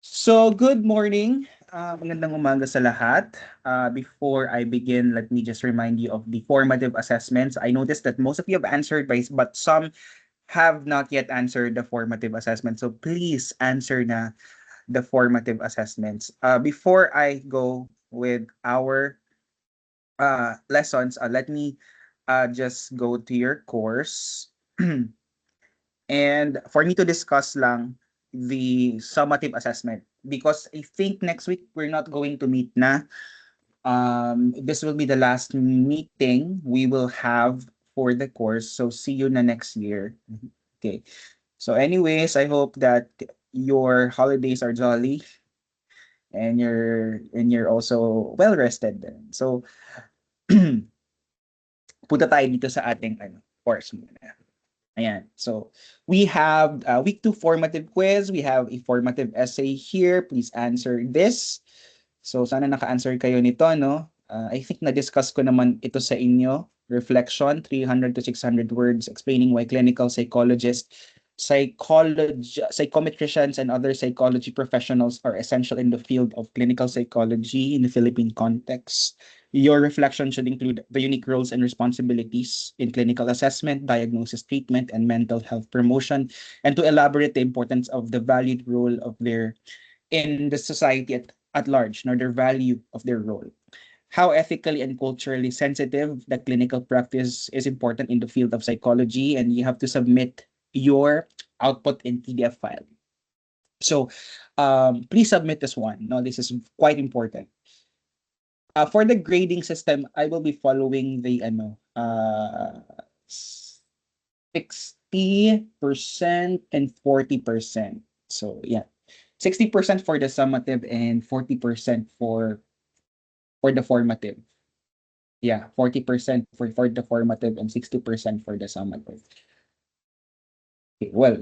So, good morning. Magandang umaga sa lahat. Before I begin, let me just remind you of the formative assessments. I noticed that most of you have answered, but some have not yet answered the formative assessment. So, please answer na the formative assessments. Before I go with our lessons, let me just go to your course. And for me to discuss lang the summative assessment because I think next week we're not going to meet na. This will be the last meeting we will have for the course. So see you na next year. Okay. So anyways, I hope that your holidays are jolly and you're also well rested then. So punta tayo dito sa ating course muna. Ayan. So, we have week 2 formative quiz. We have a formative essay here. Please answer this. So, sana naka-answer kayo nito, no? I think na-discuss ko naman ito sa inyo. Reflection, 300 to 600 words explaining why clinical psychologists, psychometricians, and other psychology professionals are essential in the field of clinical psychology in the Philippine context. Your reflection should include the unique roles and responsibilities in clinical assessment, diagnosis, treatment, and mental health promotion, and to elaborate the importance of the valued role of their in the society at large, nor their value of their role. How ethically and culturally sensitive the clinical practice is important in the field of psychology, and you have to submit your output in PDF file. So, please submit this one. No, this is quite important. For the grading system, I will be following the 60% and 40%. So yeah, 60% for the summative and 40% for the formative. Yeah, 40% for the formative and 60% for the summative. Okay, well,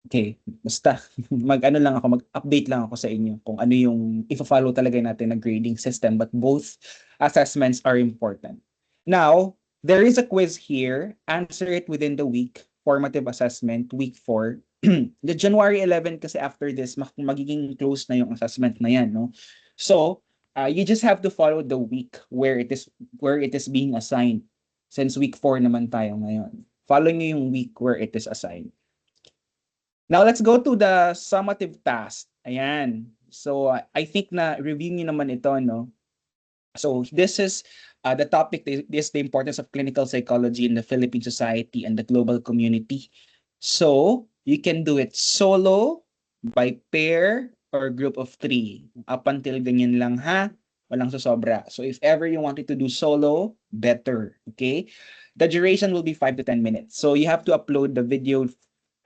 okay, basta mag-ano lang ako, mag-update lang ako sa inyo kung ano yung ifa-follow talaga natin na grading system, but both assessments are important. Now, there is a quiz here. Answer it within the week. Formative assessment, week 4. The January 11 kasi after this, magiging close na yung assessment na yan, no? So, you just have to follow the week where it is being assigned. Since week 4 naman tayo ngayon. Follow nyo yung week where it is assigned. Now, let's go to the summative task. Ayan. So, I think na review niyo naman ito, no? So, this is the topic, this is the importance of clinical psychology in the Philippine society and the global community. So, you can do it solo, by pair, or group of 3. Up until ganyan lang, ha? Walang sosobra. So, if ever you wanted to do solo, better. Okay? The duration will be 5 to 10 minutes. So, you have to upload the video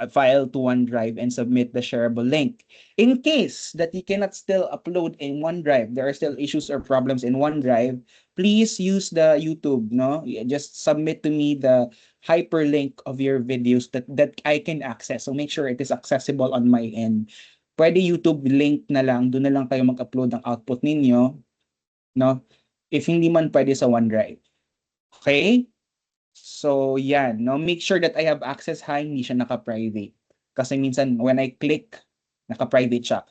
file to OneDrive and submit the shareable link. In case that you cannot still upload in OneDrive, there are still issues or problems in OneDrive, please use the YouTube, no? Just submit to me the hyperlink of your videos that I can access. So make sure it is accessible on my end. Pwede YouTube link na lang, doon na lang kayo mag-upload ng output ninyo, no? If hindi man pwede sa OneDrive. Okay? So, yan, no? Make sure that I have access ha, hindi siya naka-private. Kasi minsan, when I click, naka-private siya.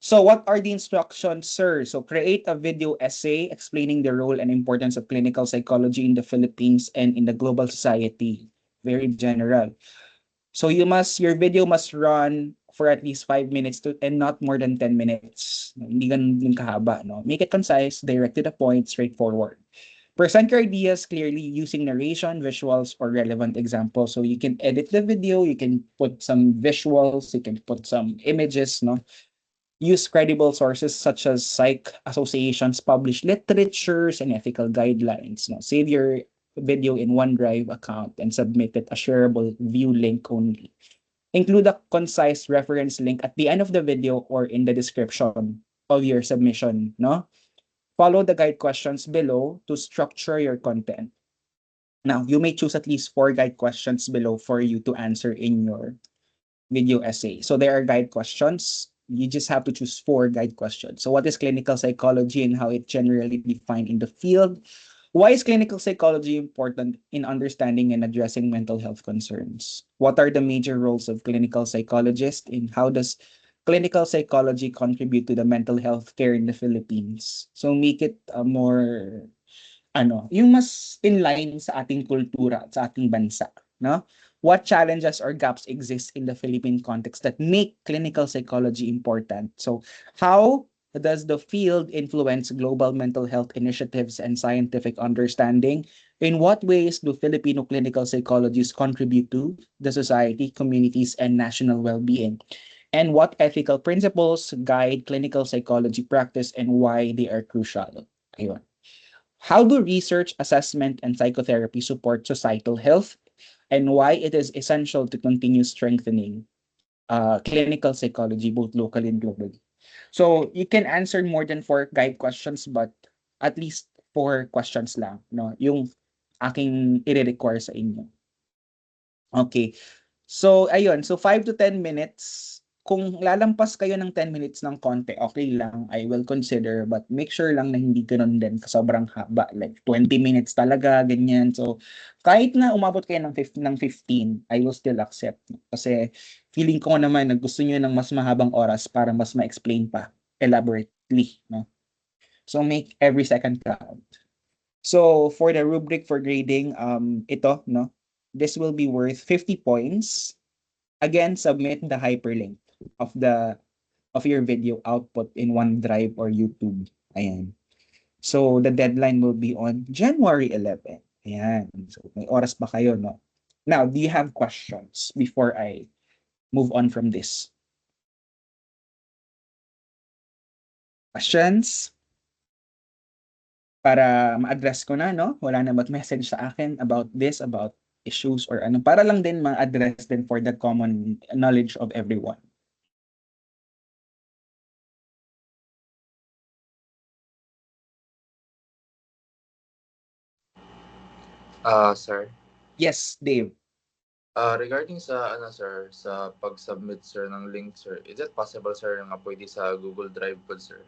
So, what are the instructions, sir? So, create a video essay explaining the role and importance of clinical psychology in the Philippines and in the global society. Very general. So, your video must run for at least 5 minutes and not more than 10 minutes. Hindi ganun din kahaba, no? Make it concise, direct to the point, straightforward. Present your ideas clearly using narration, visuals, or relevant examples. So you can edit the video, you can put some visuals, you can put some images, no? Use credible sources such as psych associations, published literatures, and ethical guidelines. No? Save your video in OneDrive account and submit it a shareable view link only. Include a concise reference link at the end of the video or in the description of your submission, no? Follow the guide questions below to structure your content. Now, you may choose at least 4 guide questions below for you to answer in your video essay. So there are guide questions. You just have to choose 4 guide questions. So what is clinical psychology and how it generally defined in the field? Why is clinical psychology important in understanding and addressing mental health concerns? What are the major roles of clinical psychologists and how does clinical psychology contribute to the mental health care in the Philippines? So make it more yung mas in line sa ating kultura at sa ating bansa, no? What challenges or gaps exist in the Philippine context that make clinical psychology important? So, how does the field influence global mental health initiatives and scientific understanding? In what ways do Filipino clinical psychologists contribute to the society, communities, and national well-being? And what ethical principles guide clinical psychology practice and why they are crucial? Ayun. How do research, assessment, and psychotherapy support societal health, and why it is essential to continue strengthening clinical psychology both locally and globally? So you can answer more than four guide questions, but at least four questions lang, no? Yung aking i-require sa inyo. Okay. So, ayun. So, 5 to 10 minutes. Kung lalampas kayo ng 10 minutes ng konti, okay lang. I will consider. But make sure lang na hindi ganun din sobrang haba. Like 20 minutes talaga, ganyan. So, kahit na umabot kayo ng 15, I will still accept. Kasi feeling ko naman na gusto nyo ng mas mahabang oras para mas ma-explain pa elaborately. No? So, make every second count. So, for the rubric for grading, ito, no? This will be worth 50 points. Again, submit the hyperlink of your video output in OneDrive or YouTube. Ayan. So, the deadline will be on January 11. Ayan. So, may oras pa kayo, no? Now, do you have questions before I move on from this? Questions? Para ma-address ko na, no? Wala na mag-message sa akin about this, about issues or ano. Para lang din ma-address din for the common knowledge of everyone. Sir, Yes, Dave. regarding sa ano sir, sa pag-submit sir ng link sir, is it possible sir nga pwede sa Google Drive po sir?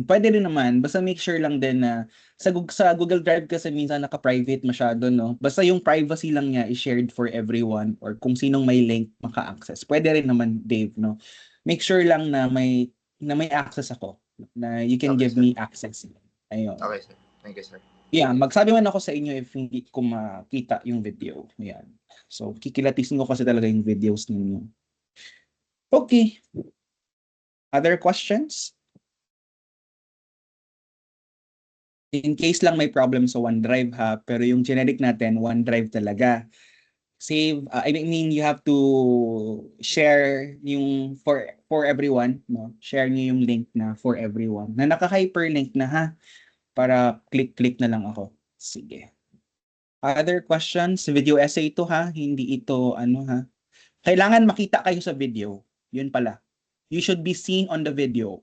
Pwede rin naman. Basta make sure lang din na sa Google Drive kasi minsan naka-private masyado, no? Basta yung privacy lang niya is shared for everyone or kung sinong may link maka-access. Pwede rin naman, Dave, no? Make sure lang na may access ako, na you can Okay give sir. me access. Ayun. Okay sir. Thank you sir. Yeah, magsabi man ako sa inyo if hindi ko makita yung video. Ayan. So, kikilatisin ko kasi talaga yung videos ninyo. Okay. Other questions? In case lang may problem sa OneDrive ha, pero yung generic natin, OneDrive talaga. Save, I mean, you have to share yung for everyone, no? Share niyo yung link na for everyone. Na naka-hyperlink na ha, para click-click na lang ako. Sige. Other questions? Video essay ito ha, hindi ito ano ha. Kailangan makita kayo sa video. Yun pala. You should be seen on the video.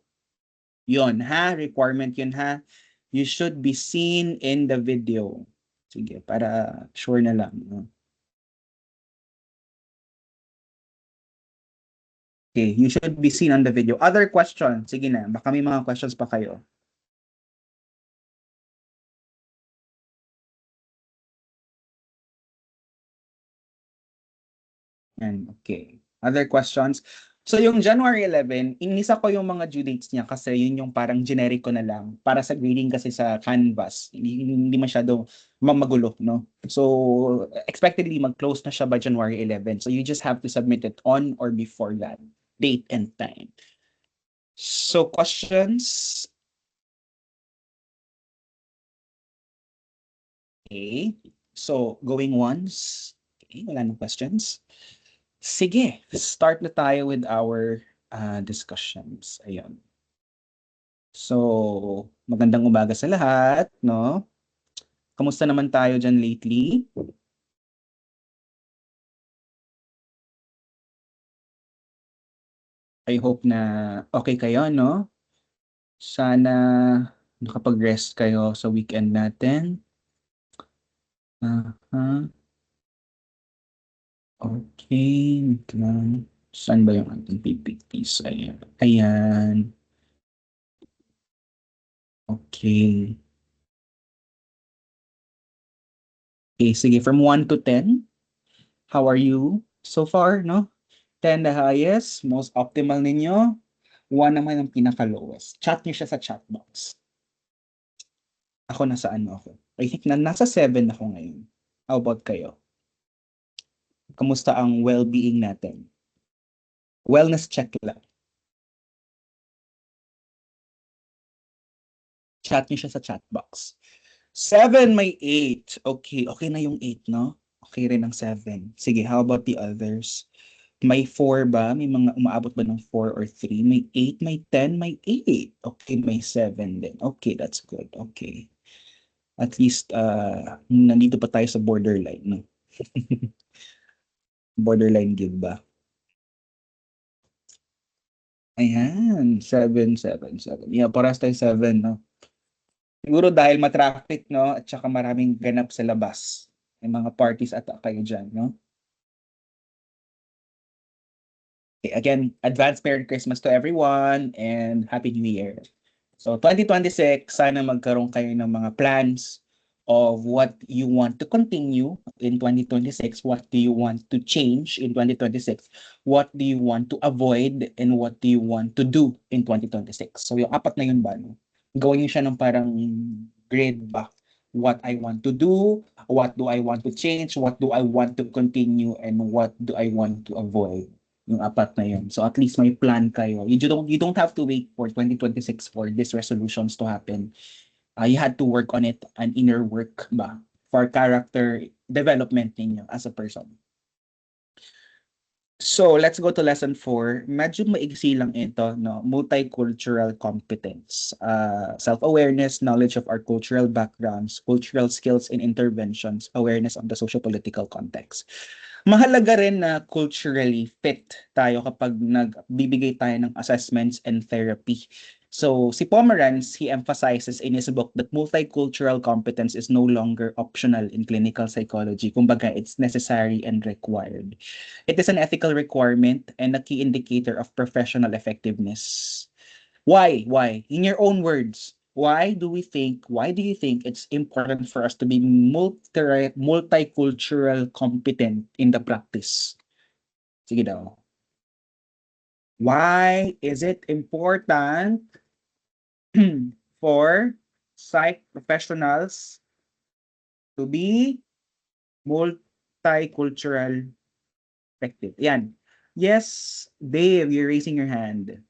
Yun ha, requirement yun ha. You should be seen in the video. Sige, para sure na lang. No? Okay, you should be seen on the video. Other questions? Sige na, baka may mga questions pa kayo. And okay. Other questions? So yung January 11, inisa ko yung mga due dates niya kasi yun yung parang generic ko na lang para sa grading kasi sa Canvas. Hindi masyado magulo, no? So expectedly mag-close na siya by January 11. So you just have to submit it on or before that date and time. So questions? Okay. So going once. Okay, wala nang questions. Sige, start na tayo with our discussions. Ayun. So, magandang umaga sa lahat, no? Kamusta naman tayo dyan lately? I hope na okay kayo, no? Sana nakapag-rest kayo sa weekend natin. Uh-huh. Okay. wait lang. Saan ba yung ating PPTs? Ayan. Ayan. Okay. Okay, sige. From 1 to 10, how are you so far, no? 10 the highest, most optimal ninyo. 1 naman ang pinaka-lowest. Chat niyo siya sa chat box. Ako nasa ano ako. I think nasa 7 ako ngayon. How about kayo? Kamusta ang well-being natin? Wellness check lang. Chat niyo siya sa chat box. 7 may 8. Okay, okay na yung 8, no? Okay rin ang 7. Sige, how about the others? May 4 ba? May mga umaabot ba ng 4 or 3? May 8, may 10, may 8. Okay, may 7 din. Okay, that's good. Okay. At least, nandito pa tayo sa borderline, no? Borderline give ba? Ayan, 7, 7, 7. Yeah, parehas tayo 7, no? Siguro dahil matraffic, no? At saka maraming ganap sa labas. May mga parties at kayo dyan, no? Okay, again, advance Merry Christmas to everyone and Happy New Year. So 2026, sana magkaroon kayo ng mga plans of what you want to continue in 2026, what do you want to change in 2026, what do you want to avoid, and what do you want to do in 2026. So yung apat na yun ba, no? Gawin niyo siya ng parang grade ba? What I want to do, what do I want to change, what do I want to continue, and what do I want to avoid. Yung apat na yun. So at least may plan kayo. You don't have to wait for 2026 for these resolutions to happen. You had to work on it, an inner work ba for character development ninyo as a person. So let's go to lesson 4. Medyo maigsi lang ito, no? Multicultural competence. Self-awareness, knowledge of our cultural backgrounds, cultural skills and interventions, awareness of the socio-political context. Mahalaga rin na culturally fit tayo kapag nagbibigay tayo ng assessments and therapy. So, si Pomeranz, he emphasizes in his book that multicultural competence is no longer optional in clinical psychology. Kumbaga, it's necessary and required. It is an ethical requirement and a key indicator of professional effectiveness. Why? Why? In your own words, why do you think it's important for us to be multicultural competent in the practice? Sige daw. Why is it important for psych professionals to be multicultural effective? Yan. Yes, Dave, you're raising your hand.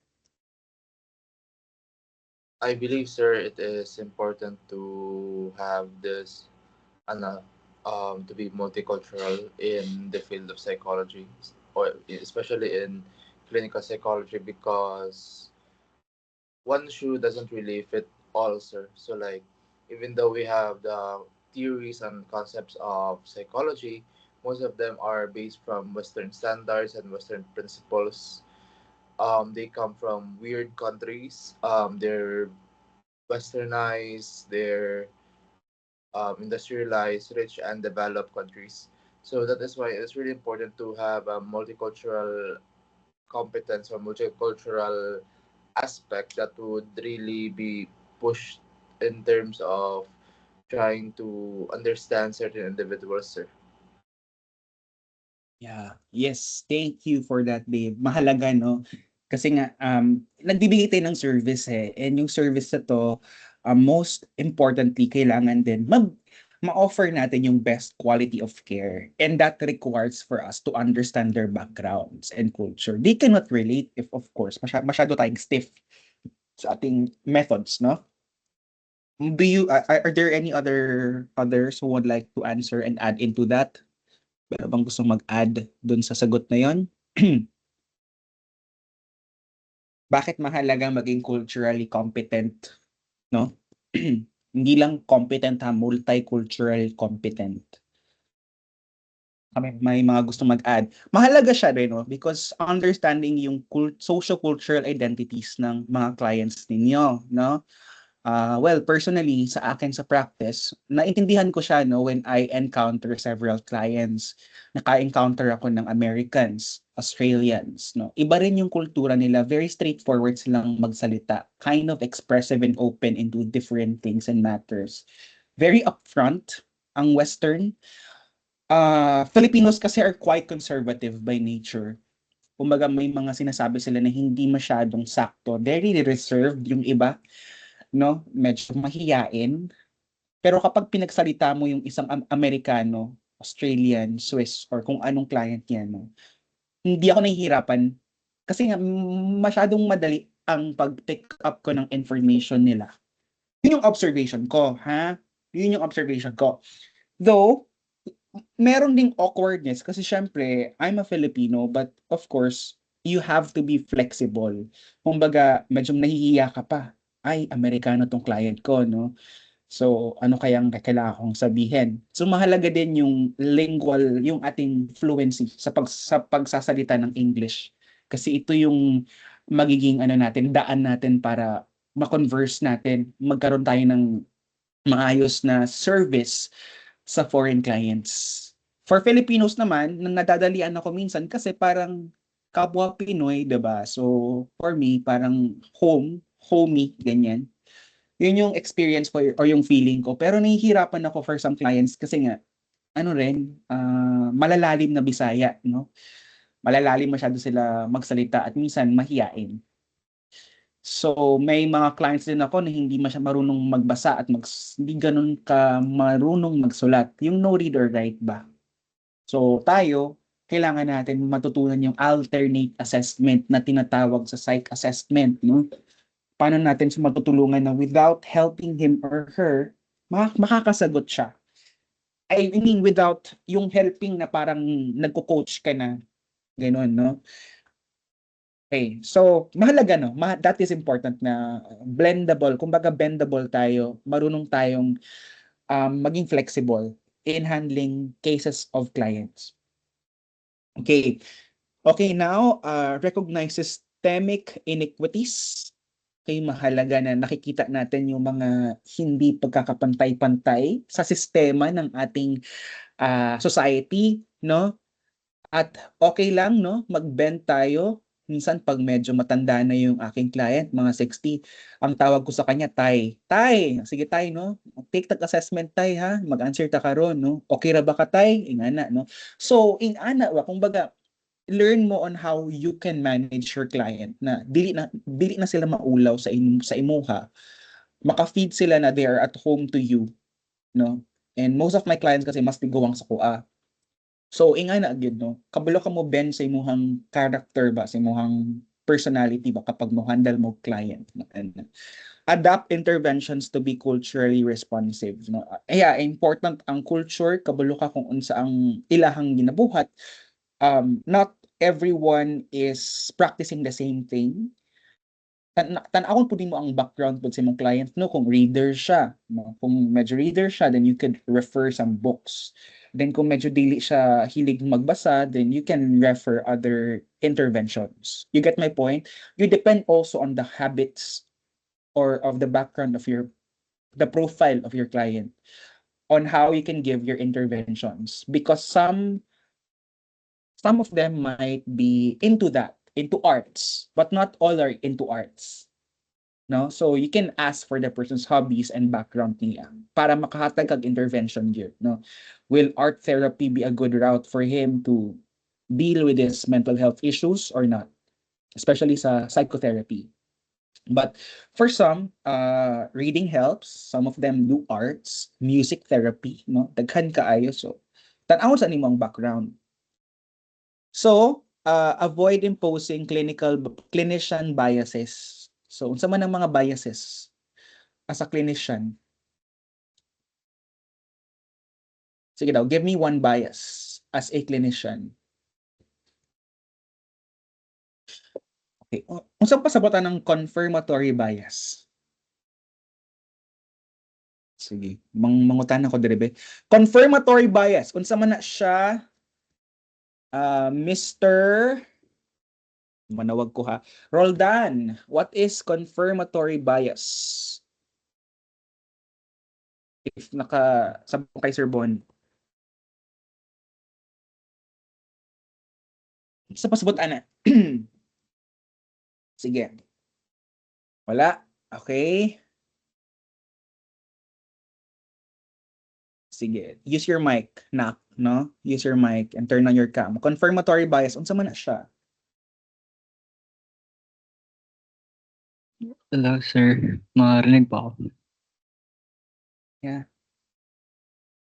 I believe, sir, it is important to have this, ano, to be multicultural in the field of psychology, or especially in clinical psychology, because one shoe doesn't really fit all, sir. So, like, even though we have the theories and concepts of psychology, most of them are based from Western standards and Western principles. They come from weird countries. They're westernized, they're industrialized, rich, and developed countries. So that is why it's really important to have a multicultural competence or multicultural aspect that would really be pushed in terms of trying to understand certain individuals, sir. Yeah. Yes, thank you for that, Dave. Mahalaga, no? Kasi nga, nagbibigay tayo ng service eh. And yung service na to, most importantly, kailangan din ma-offer natin yung best quality of care. And that requires for us to understand their backgrounds and culture. They cannot relate if, of course, masyado tayong stiff sa ating methods, no? Are there any others who would like to answer and add into that? Meron bang gustong mag-add dun sa sagot na yon? Bakit mahalaga maging culturally competent, no? Hindi lang competent ha, multicultural competent. May mga gusto mag-add. Mahalaga siya rin, no? Because understanding yung socio-cultural identities ng mga clients ninyo, no? Well, personally, sa akin sa practice, naintindihan ko siya no, when I encounter several clients. Naka-encounter ako ng Americans, Australians. No? Iba rin yung kultura nila. Very straightforward silang magsalita. Kind of expressive and open into different things and matters. Very upfront ang Western. Filipinos kasi are quite conservative by nature. Kumbaga may mga sinasabi sila na hindi masyadong sakto, very reserved yung iba, no? Medyo mahiyain. Pero kapag pinagsalita mo yung isang Amerikano, Australian, Swiss, or kung anong client niya, no? Hindi ako nahihirapan kasi nga masyadong madali ang pag-pick up ko ng information nila. Yun yung observation ko, ha? Yun yung observation ko. Though, meron ding awkwardness kasi syempre, I'm a Filipino, but of course, you have to be flexible. Kumbaga, medyo nahihiya ka pa. Ay, Amerikano tong client ko, no? So, ano kayang kailangan kong sabihin? So, mahalaga din yung lingual, yung ating fluency sa pagsasalita ng English. Kasi ito yung magiging ano natin, daan natin para ma-converse natin, magkaroon tayo ng maayos na service sa foreign clients. For Filipinos naman, nadadalian ako minsan kasi parang kapwa Pinoy, 'di ba? So, for me, parang homey, ganyan. Yun yung experience ko or yung feeling ko. Pero nahihirapan ako for some clients kasi nga, ano rin, malalalim na Bisaya, no? Malalalim masyado sila magsalita at minsan mahiyain. So, may mga clients din ako na hindi marunong magbasa at hindi ganun ka marunong magsulat. Yung no read or write ba? So, tayo, kailangan natin matutunan yung alternate assessment na tinatawag sa psych assessment, no? Paano natin siya matutulungan na without helping him or her, makakasagot siya. I mean, without yung helping na parang nagko-coach ka na, gano'n, no? Okay, so mahalaga, no? That is important na blendable, kumbaga bendable tayo, marunong tayong maging flexible in handling cases of clients. Okay, okay, now, recognize systemic inequities. Okay, mahalaga na nakikita natin yung mga hindi pagkakapantay-pantay sa sistema ng ating society, no? At okay lang, no? Mag-bend tayo. Minsan pag medyo matanda na yung aking client, mga 60, ang tawag ko sa kanya, Tay. Tay, sige Tay, no? Take that assessment, Tay, ha? Mag-answer ta karon, no? Okay ra ba ka, Tay? Ingana, no? So, ingana, kumbaga, learn mo on how you can manage your client na dili na sila maulaw sa imuha, maka-feed sila na they are at home to you, no? And most of my clients kasi mas tiguang sa kuha. So ingana gyud, no, kabalo ka mo bend sa imuhang character ba, sa imuhang personality ba kapag mo handle mo client, no? And adapt interventions to be culturally responsive, no? Yeah, important ang culture, kabalo ka kung unsa ang ilahang ginabuhat. Not everyone is practicing the same thing. Tan-awon pud mo ang background pud sa imong client, no? Kung reader siya, no? Kung medyo reader siya, then you could refer some books. Then kung medyo dili siya hilig magbasa, then you can refer other interventions. You get my point? You depend also on the habits or of the background of the profile of your client on how you can give your interventions, because some of them might be into arts, but not all are into arts, no? So you can ask for the person's hobbies and background niya para makahatag kag intervention here, no? Will art therapy be a good route for him to deal with his mental health issues or not, especially sa psychotherapy? But for some, reading helps. Some of them do arts, music therapy, no? Daghan kaayo. So tan-awon sa nimong background. So, avoid imposing clinician biases. So, unsa man ang mga biases as a clinician? Sige daw, give me one bias as a clinician. Okay. Unsa pa sabotan ng confirmatory bias? Sige, mangutan ako dire be. Confirmatory bias, unsa man na siya? Mr. Manawag ko ha. Roldan, what is confirmatory bias? If sabong kay Sir Bon. Sa pasabot ana. Sige. Wala. Okay. Sige. Use your mic, nak, no? Use your mic and turn on your cam. Confirmatory bias, unsa man na siya? Hello, sir. Marinig pa ako. Yeah.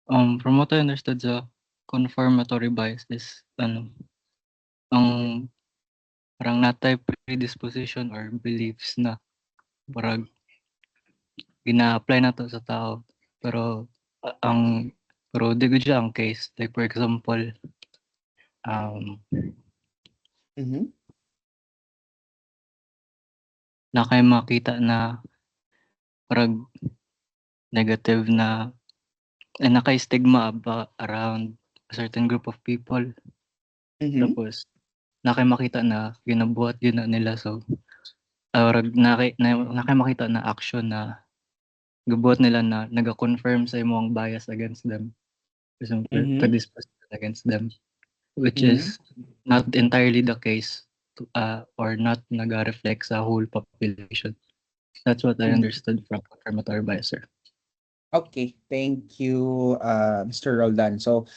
From what I understood sa confirmatory bias is ang parang natay predisposition or beliefs na parang gina-apply na to sa tao. Pero ang pero di gud siya ang case. Like for example, um, Mhm. na kay makita na parang negative na naka-stigma ba around a certain group of people. Mhm. Tapos na kay makita na ginabuhat yun na nila. So Orag na makita na action na gibuhat nila na naga-confirm sa imong bias against them. For example, Mhm. predisposed against them, which Mhm. is not entirely the case or not naga-reflect sa whole population. That's what I Mhm. understood from confirmatory bias, sir. Okay, thank you, Mr. Roldan. So,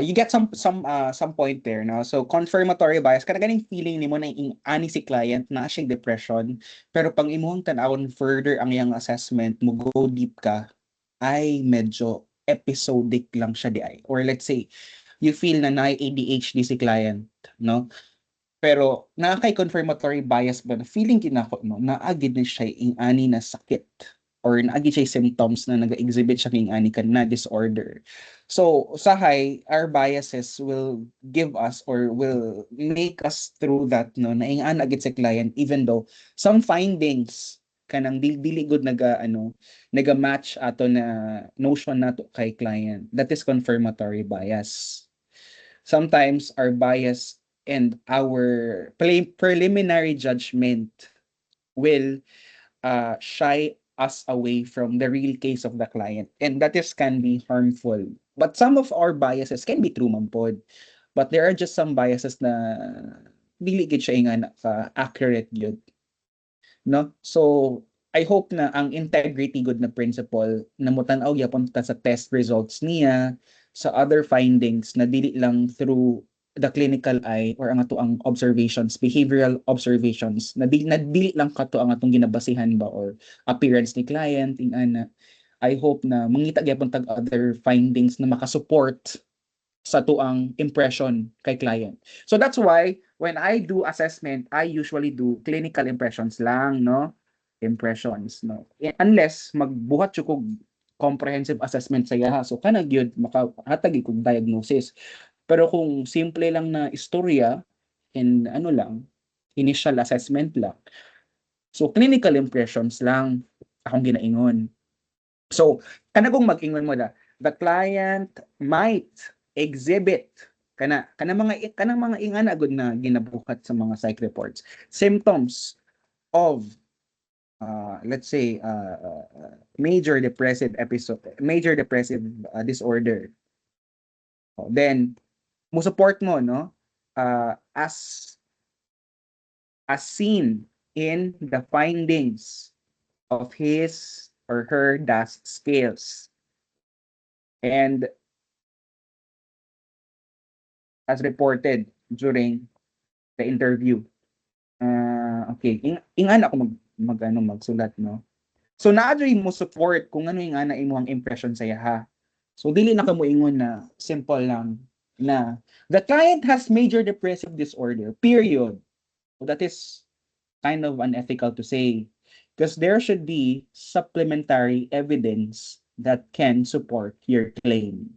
you get some point there, no? So confirmatory bias kada ganing feeling nimo na ani si client na siyang depression, pero pag imong tan-awon further ang iyang assessment, mo go deep ka, ay medyo episodic lang siya di ay. Or let's say, you feel na na ADHD si client, no? Pero naa kay confirmatory bias ba na feeling kinako no naagid na siya ing ani na sakit or naagi siya symptoms na naga-exhibit siya ing ani kan na disorder. So usahay our biases will give us or will make us through that no na ing agid sa client even though some findings kanang dili good naga-match ato na notion nato kay client. That is confirmatory bias. Sometimes our bias and our preliminary judgment will shy us away from the real case of the client, and that is can be harmful. But some of our biases can be true man pod, but there are just some biases na dili gid siya nga accurate gyud, no? So I hope na ang integrity good na principle na mutan-aw gyapon ta sa test results niya, sa other findings na dili lang through the clinical eye or ang ato ang observations, behavioral observations na dili lang kato ang atong ginabasihan ba or appearance ni client in ana. I hope na mangita gyapon tag other findings na makasupport sa tuang impression kay client. So that's why when I do assessment, I usually do clinical impressions lang, no? Impressions, no? Unless magbuhat siya kog comprehensive assessment sa iya, so kanang gyud makahatag kog diagnosis. Pero kung simple lang na istorya and ano lang, initial assessment lang. So clinical impressions lang akong ginaingon. So, kanagong mag-ingon mo da, the client might exhibit kanang mga ingana gud na ginabuhat sa mga psych reports. Symptoms of let's say major depressive disorder. Then mo support mo no as seen in the findings of his or her DAS scales and as reported during the interview. Okay, ingan ako magsulat no. So naa diri mo support kung ano yung ana imong impression sa ha. So dili na kamo ingon na simple lang na the client has major depressive disorder. Period. So that is kind of unethical to say because there should be supplementary evidence that can support your claim.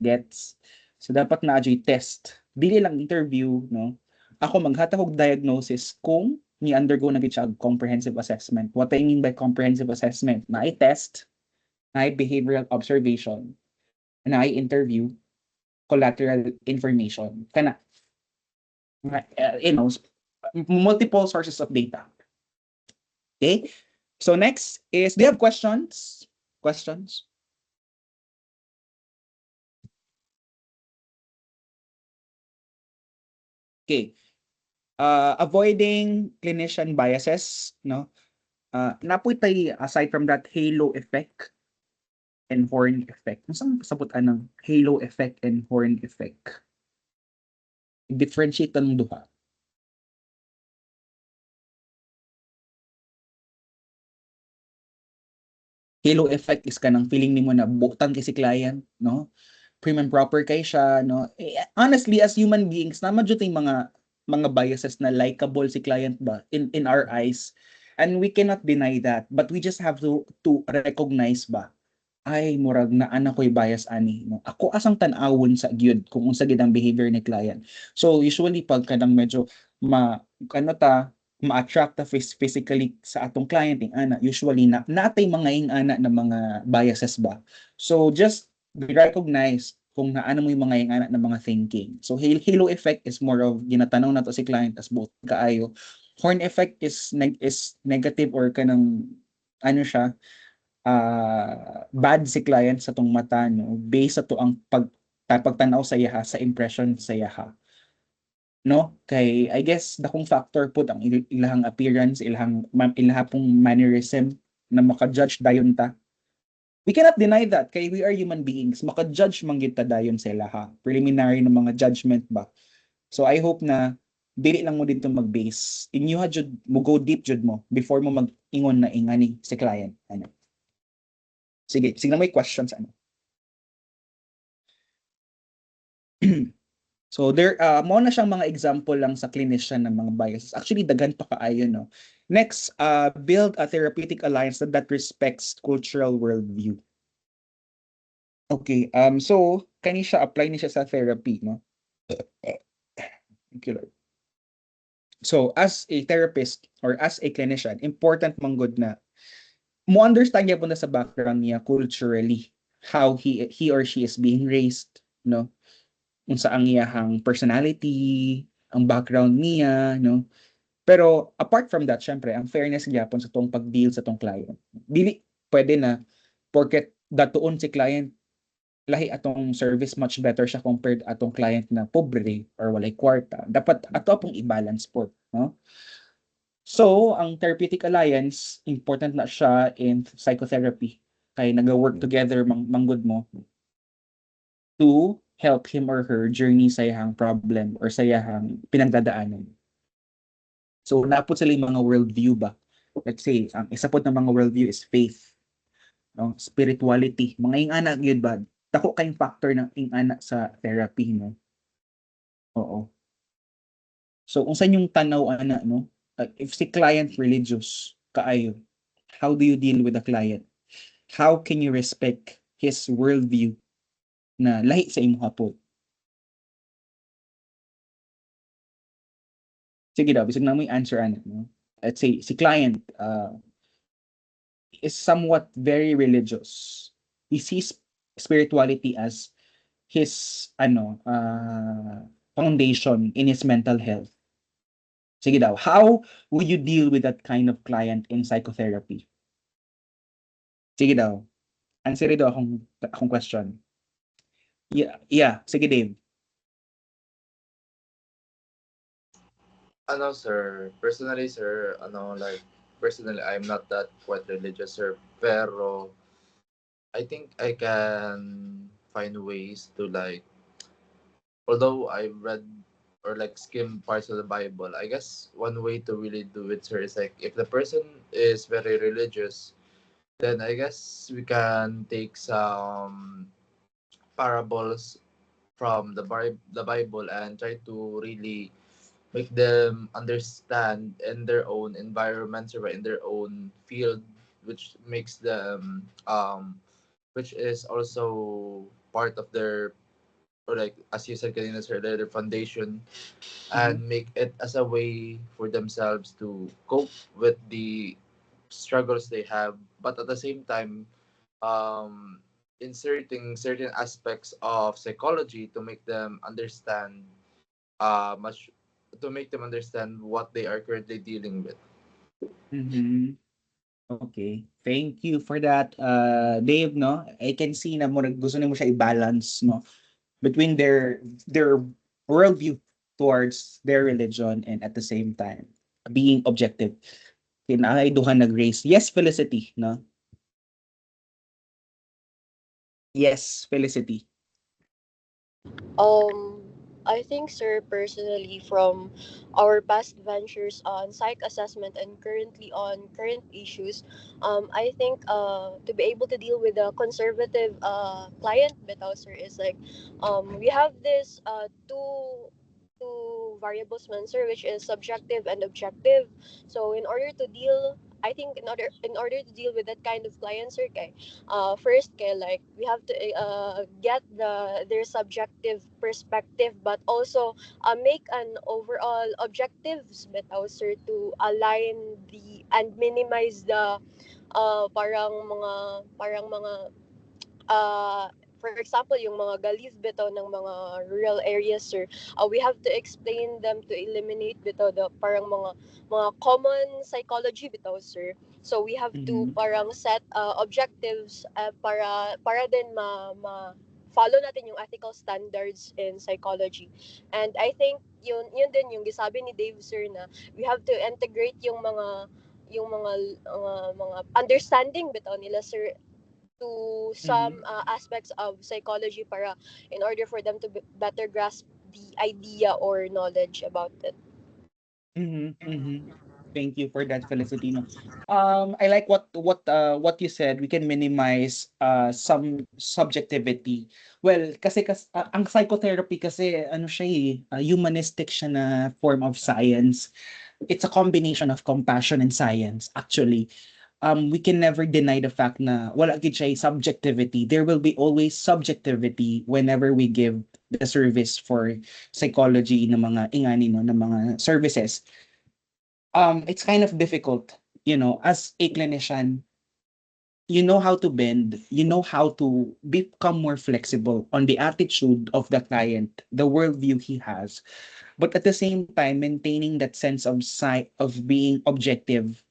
Gets? So dapat na test. Dili lang interview, no? Ako maghatag og diagnosis kung ni undergo na gid siya og comprehensive assessment. What I mean by comprehensive assessment, na I test, na I behavioral observation, na I interview, collateral information. Kana you know, multiple sources of data. Okay? So next is, do you have questions? Questions? Okay. Avoiding clinician biases, no? Napoy tay aside from that halo effect and horn effect. Masang sabutan ng halo effect and horn effect? Differentiate ng duha. halo effect is kanang feeling nimo na butan kay si client, no? Prim and proper kay siya, no? Honestly, as human beings, naman jud ting mga biases na likable si client ba in our eyes. And we cannot deny that, but we just have to recognize ba ay murag na ana ko'y bias ani, no? Ako asang tan-awon sa gyud kung unsa gid ang behavior ni client. So usually pag kanang medyo ano ta ma-attract ta physically sa atong client ing ana, usually natay mga ing ana na mga biases ba. So just recognize kung naano mo yung mga ing ana na mga thinking. So halo effect is more of ginatanaw nato si client as both kaayo. Horn effect is negative or kanang ano siya, bad si client sa tong mata, no, based sa to ang pagtanaw sa iyaha, sa impression sa iyaha, no, kay I guess dakong factor pud ang ilahang appearance, ilaha pong mannerism na maka-judge dayon ta. We cannot deny that kay we are human beings, maka-judge man gyud ta dayon sa ilaha, preliminary na mga judgment ba. So I hope na dili lang mo dito mag-base inyo jud mo go deep jud mo before mo mag-ingon na ingani si client, ano. Sige na may questions, ano. So there mo na siyang mga example lang sa clinician ng mga biases. Actually daghan pa kaayo, no. Next, build a therapeutic alliance that respects cultural worldview. Okay, so kani siya apply ni siya sa therapy, no. Thank you, Lord. So as a therapist or as a clinician, important man gud na mo understand niya po na sa background niya culturally how he or she is being raised, no. Unsa ang iyahang personality, ang background niya, no. Pero apart from that, syempre ang fairness gyapon sa tong pag-deal sa tong client. Dili pwede na porket datuon si client lahi atong service much better siya compared atong client na pobre or walay kwarta. Dapat ato pong i-balance po, no? So, ang therapeutic alliance, important na siya in psychotherapy. Kay nag-work together manggod mo to help him or her journey sa iyahang problem or sa iyahang pinagdadaanan. So, napod sila yung mga worldview ba? Let's say, ang isa po ng mga worldview is faith, no? Spirituality. Mga ingana, yun ba? Dako kayong factor ng ingana sa therapy, no? Oo. So, unsa yung tanaw, ana, no? If si client religious, kaayo, how do you deal with the client? How can you respect his worldview na lahi sa imong hapon? Sige daw, bisag na mo answer, ano, no? Let's say, si client, is somewhat very religious. He sees spirituality as his foundation in his mental health. Sige daw, how would you deal with that kind of client in psychotherapy? Sige daw. Answer daw akong question. Yeah, sige Dave. Personally, sir, personally, I'm not that quite religious, sir, pero I think I can find ways to although I've read or skim parts of the Bible, I guess one way to really do it, sir, is if the person is very religious, then I guess we can take some parables from the Bible and try to really make them understand in their own environment or in their own field, which makes them which is also part of their, or as you said kanina, sir, their foundation, and make it as a way for themselves to cope with the struggles they have, but at the same time, inserting certain aspects of psychology to make them understand much to make them understand what they are currently dealing with. Mhm. Okay. Thank you for that, Dave, no? I can see na gusto nimo siya i-balance, no, between their worldview towards their religion and at the same time being objective. Kinaay duha nag-raise. Yes, Felicity, no? Yes, Felicity. Um, I think, sir, personally, from our past ventures on psych assessment and currently on current issues, I think to be able to deal with a conservative client, bitaw, sir, is like we have this two variables, man, sir, which is subjective and objective. So in order to deal, I think in order to deal with that kind of client, sir, kay, first kay, like we have to get their subjective perspective, but also make an overall objectives bitaw, sir, to align the and minimize the parang mga uh, for example, yung mga galiv bitaw ng mga rural areas, sir, we have to explain them to eliminate bitaw the parang mga common psychology bitaw, sir. So we have to Mhm. parang set objectives para din ma follow natin yung ethical standards in psychology. And I think yun din yung gisabi ni Dave, sir, na we have to integrate yung mga understanding bitaw nila, sir, to some Mhm. aspects of psychology para in order for them to better grasp the idea or knowledge about it. Mhm, mhm. Thank you for that, Felicity, 'no. I like what you said, we can minimize, some subjectivity. Well, kasi ang psychotherapy kasi ano siya, humanistic siya na form of science. It's a combination of compassion and science, actually. We can never deny the fact na wala gid siya subjectivity. There will be always subjectivity whenever we give the service for psychology ng mga ingani, 'no, ng mga services. It's kind of difficult, as a clinician, you know how to bend, you know how to become more flexible on the attitude of the client, the worldview he has, but at the same time, maintaining that sense of being objective.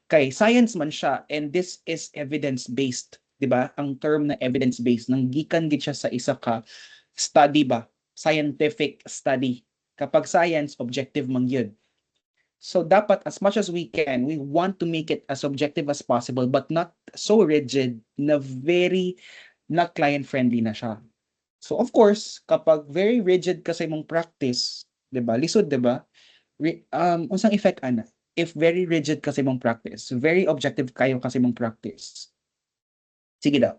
Kay science man siya, and this is evidence-based, 'di ba? Ang term na evidence-based, nanggikan gid siya sa isa ka study ba, scientific study. Kapag science, objective man yun. So dapat as much as we can, we want to make it as objective as possible but not so rigid na very not client-friendly na siya. So of course, kapag very rigid ka sa imong practice, 'di ba? Lisod, 'di ba? Unsang effect ana? If very rigid ka sa imong practice, very objective kayo kasi imong practice. Sige daw.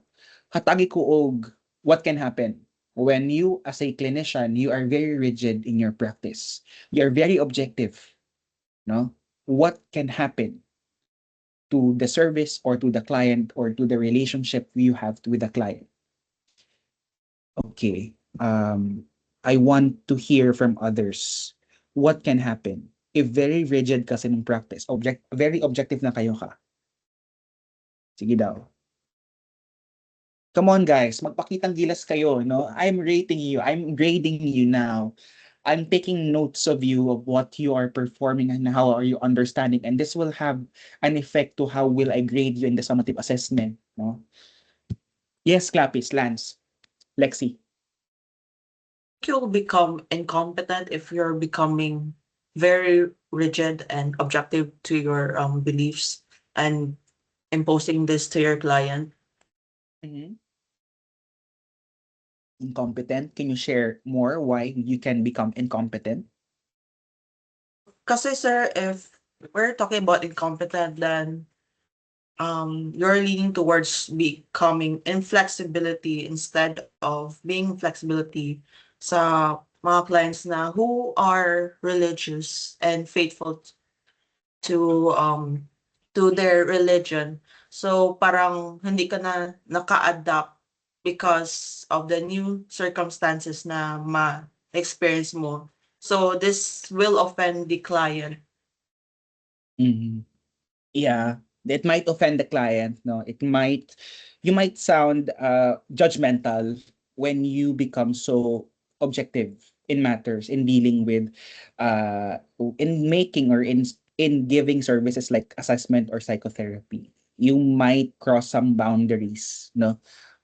Hatagi ko og what can happen when you as a clinician, you are very rigid in your practice. You are very objective, no? What can happen to the service or to the client or to the relationship you have with the client? Okay. I want to hear from others. What can happen if very rigid kasi mong practice, very objective na kayo ka? Sige daw. Come on guys, magpakitang gilas kayo, no? I'm rating you. I'm grading you now. I'm taking notes of you of what you are performing and how are you understanding, and this will have an effect to how will I grade you in the summative assessment, no? Yes, Clapis, Lance, Lexi. You'll become incompetent if you're becoming very rigid and objective to your beliefs and imposing this to your client. Mhm. Incompetent. Can you share more why you can become incompetent? Kasi sir, if we're talking about incompetent, then you're leaning towards becoming inflexibility instead of being flexibility sa mga clients na who are religious and faithful to their religion. So parang hindi ka na naka-adapt because of the new circumstances na ma-experience mo. So this will offend the client. Mhm. Yeah, it might offend the client, no? You might sound judgmental when you become so objective in matters in dealing with in making or in giving services like assessment or psychotherapy. You might cross some boundaries, no,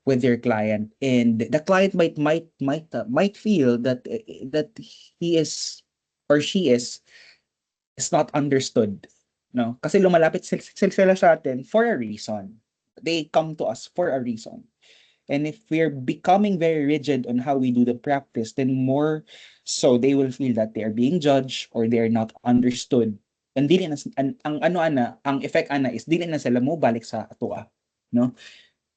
with your client, and the client might feel that he is or she is not understood, no? Kasi lumalapit sila sa atin for a reason. They come to us for a reason. And if we're becoming very rigid on how we do the practice, then more so they will feel that they are being judged or they are not understood. And dili na, ang ano ana, ang effect ana is dili na sila mo balik sa atua, no?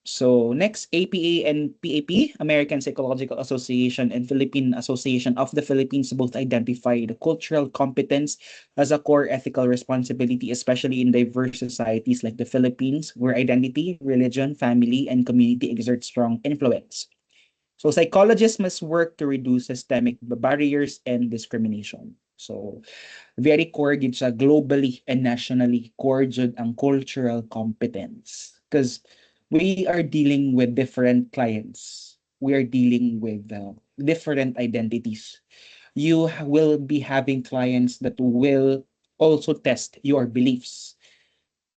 So next, APA and PAP, American Psychological Association and Philippine Association of the Philippines, both identify the cultural competence as a core ethical responsibility, especially in diverse societies like the Philippines, where identity, religion, family, and community exert strong influence. So psychologists must work to reduce systemic barriers and discrimination. So very core gid siya globally and nationally core jud ang cultural competence. Because we are dealing with different clients. We are dealing with different identities. You will be having clients that will also test your beliefs.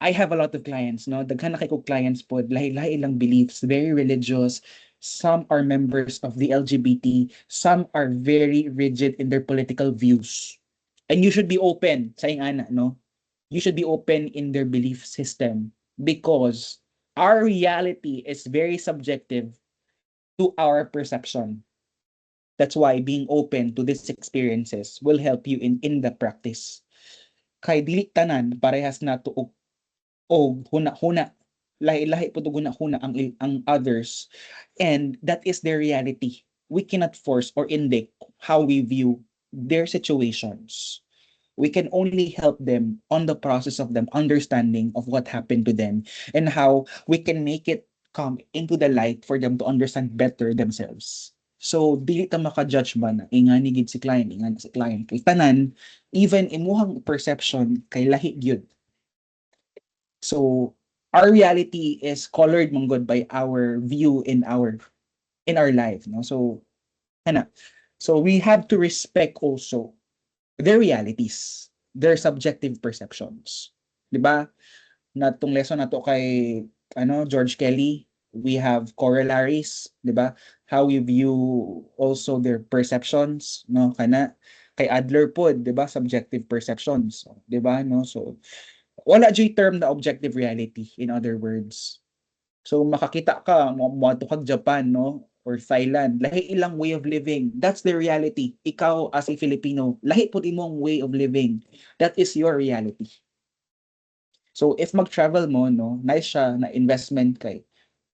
I have a lot of clients, no? Daghan na kay ko clients po, lahi-lahi ilang beliefs, very religious. Some are members of the LGBT. Some are very rigid in their political views. And you should be open sa ingana, no? You should be open in their belief system because our reality is very subjective to our perception. That's why being open to these experiences will help you in the practice. Kay dili tanan parehas na to og huna-huna. Lahi-lahi po to huna-huna ang others. And that is their reality. We cannot force or indict how we view their situations. We can only help them on the process of them understanding of what happened to them and how we can make it come into the light for them to understand better themselves. So, dili ta maka-judge ba na ingani gid si client, ingani si client. Kay tanan, even imuhang perception kay lahi gyud. So, our reality is colored manggod by our view in our life, no? So, ana. So, we have to respect also their realities, their subjective perceptions. 'Di ba? Natong lesson nato kay George Kelly, we have corollaries, 'di ba? How we view also their perceptions, no? Kana kay Adler pod, 'di ba? Subjective perceptions, 'di ba, no? So wala jud term na objective reality, in other words. So makakita ka mo kag Japan, no, or Thailand, lahi ilang way of living. That's the reality. Ikaw as a Filipino, lahi pud imong way of living. That is your reality. So if mag-travel mo, no, nice siya na investment kay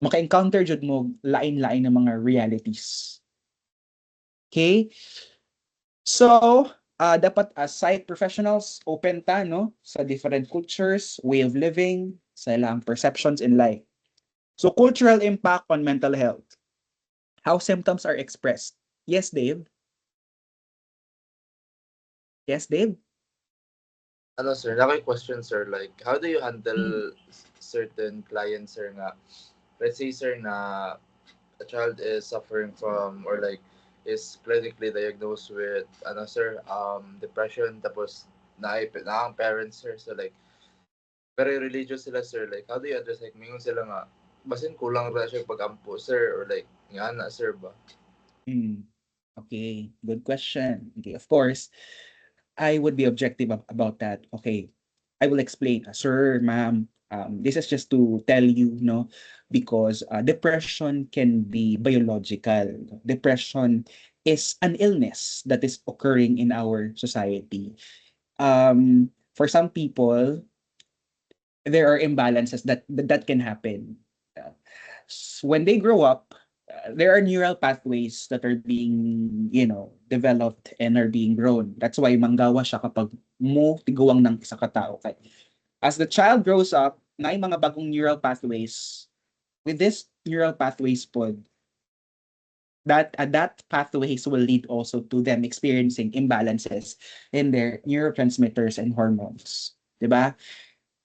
maka-encounter jud mo lain-lain na mga realities. Okay? So, dapat as psych professionals, open ta, no, sa different cultures, way of living, sa ilang perceptions in life. So, cultural impact on mental health. How symptoms are expressed. Yes, Dave? Yes, Dave? Ano sir, question sir, like how do you handle certain clients sir nga, let's say sir na a child is suffering from or like is clinically diagnosed with ano sir, depression tapos na ang parents sir, so like very religious sila sir, like how do you address, like mingon sila nga basin kulang ra siya pag-ampo sir, or like nga na sir ba? Okay, good question. Okay, of course, I would be objective about that. Okay, I will explain. Sir, ma'am, this is just to tell you, no, because depression can be biological. Depression is an illness that is occurring in our society. For some people, there are imbalances that can happen. When they grow up, there are neural pathways that are being, developed and are being grown. That's why manggawa siya kapag mo tiguang ng isa ka tao. Okay? As the child grows up, na mga bagong neural pathways. With this neural pathways pod, that pathways will lead also to them experiencing imbalances in their neurotransmitters and hormones. 'Di ba?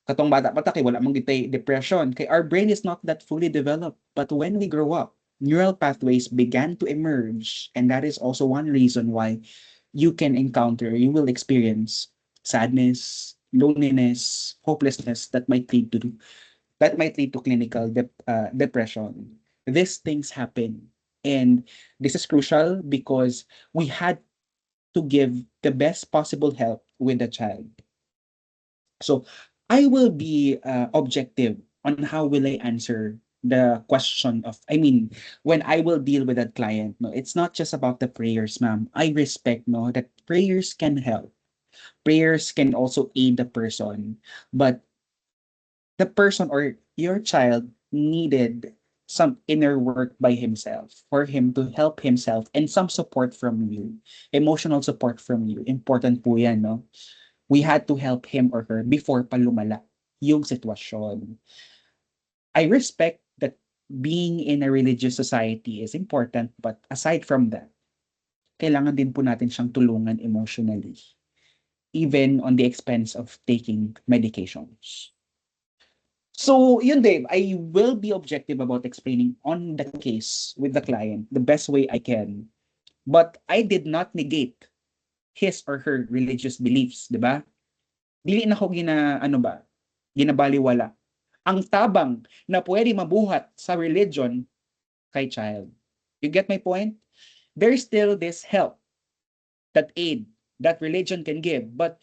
Katong bata pa ta kay wala mong gitay depression kay our brain is not that fully developed, but when we grow up, neural pathways began to emerge, and that is also one reason why you will experience sadness, loneliness, hopelessness that might lead to clinical depression. These things happen, and this is crucial because we had to give the best possible help with the child. So I will be objective on how will I answer the question of, I mean, when I will deal with that client, no, it's not just about the prayers, ma'am. I respect, no, that prayers can help. Prayers can also aid the person, but the person or your child needed some inner work by himself for him to help himself and some support from you, emotional support from you. Important po yan, no? We had to help him or her before pa lumala yung sitwasyon. I respect that being in a religious society is important, but aside from that, kailangan din po natin siyang tulungan emotionally, even on the expense of taking medications. So, yun, Dave, I will be objective about explaining on the case with the client the best way I can. But I did not negate his or her religious beliefs, di ba? Dili na ko ginabaliwala. Ang tabang na pwede mabuhat sa religion kay child. You get my point? There's still this help, that aid, that religion can give. But,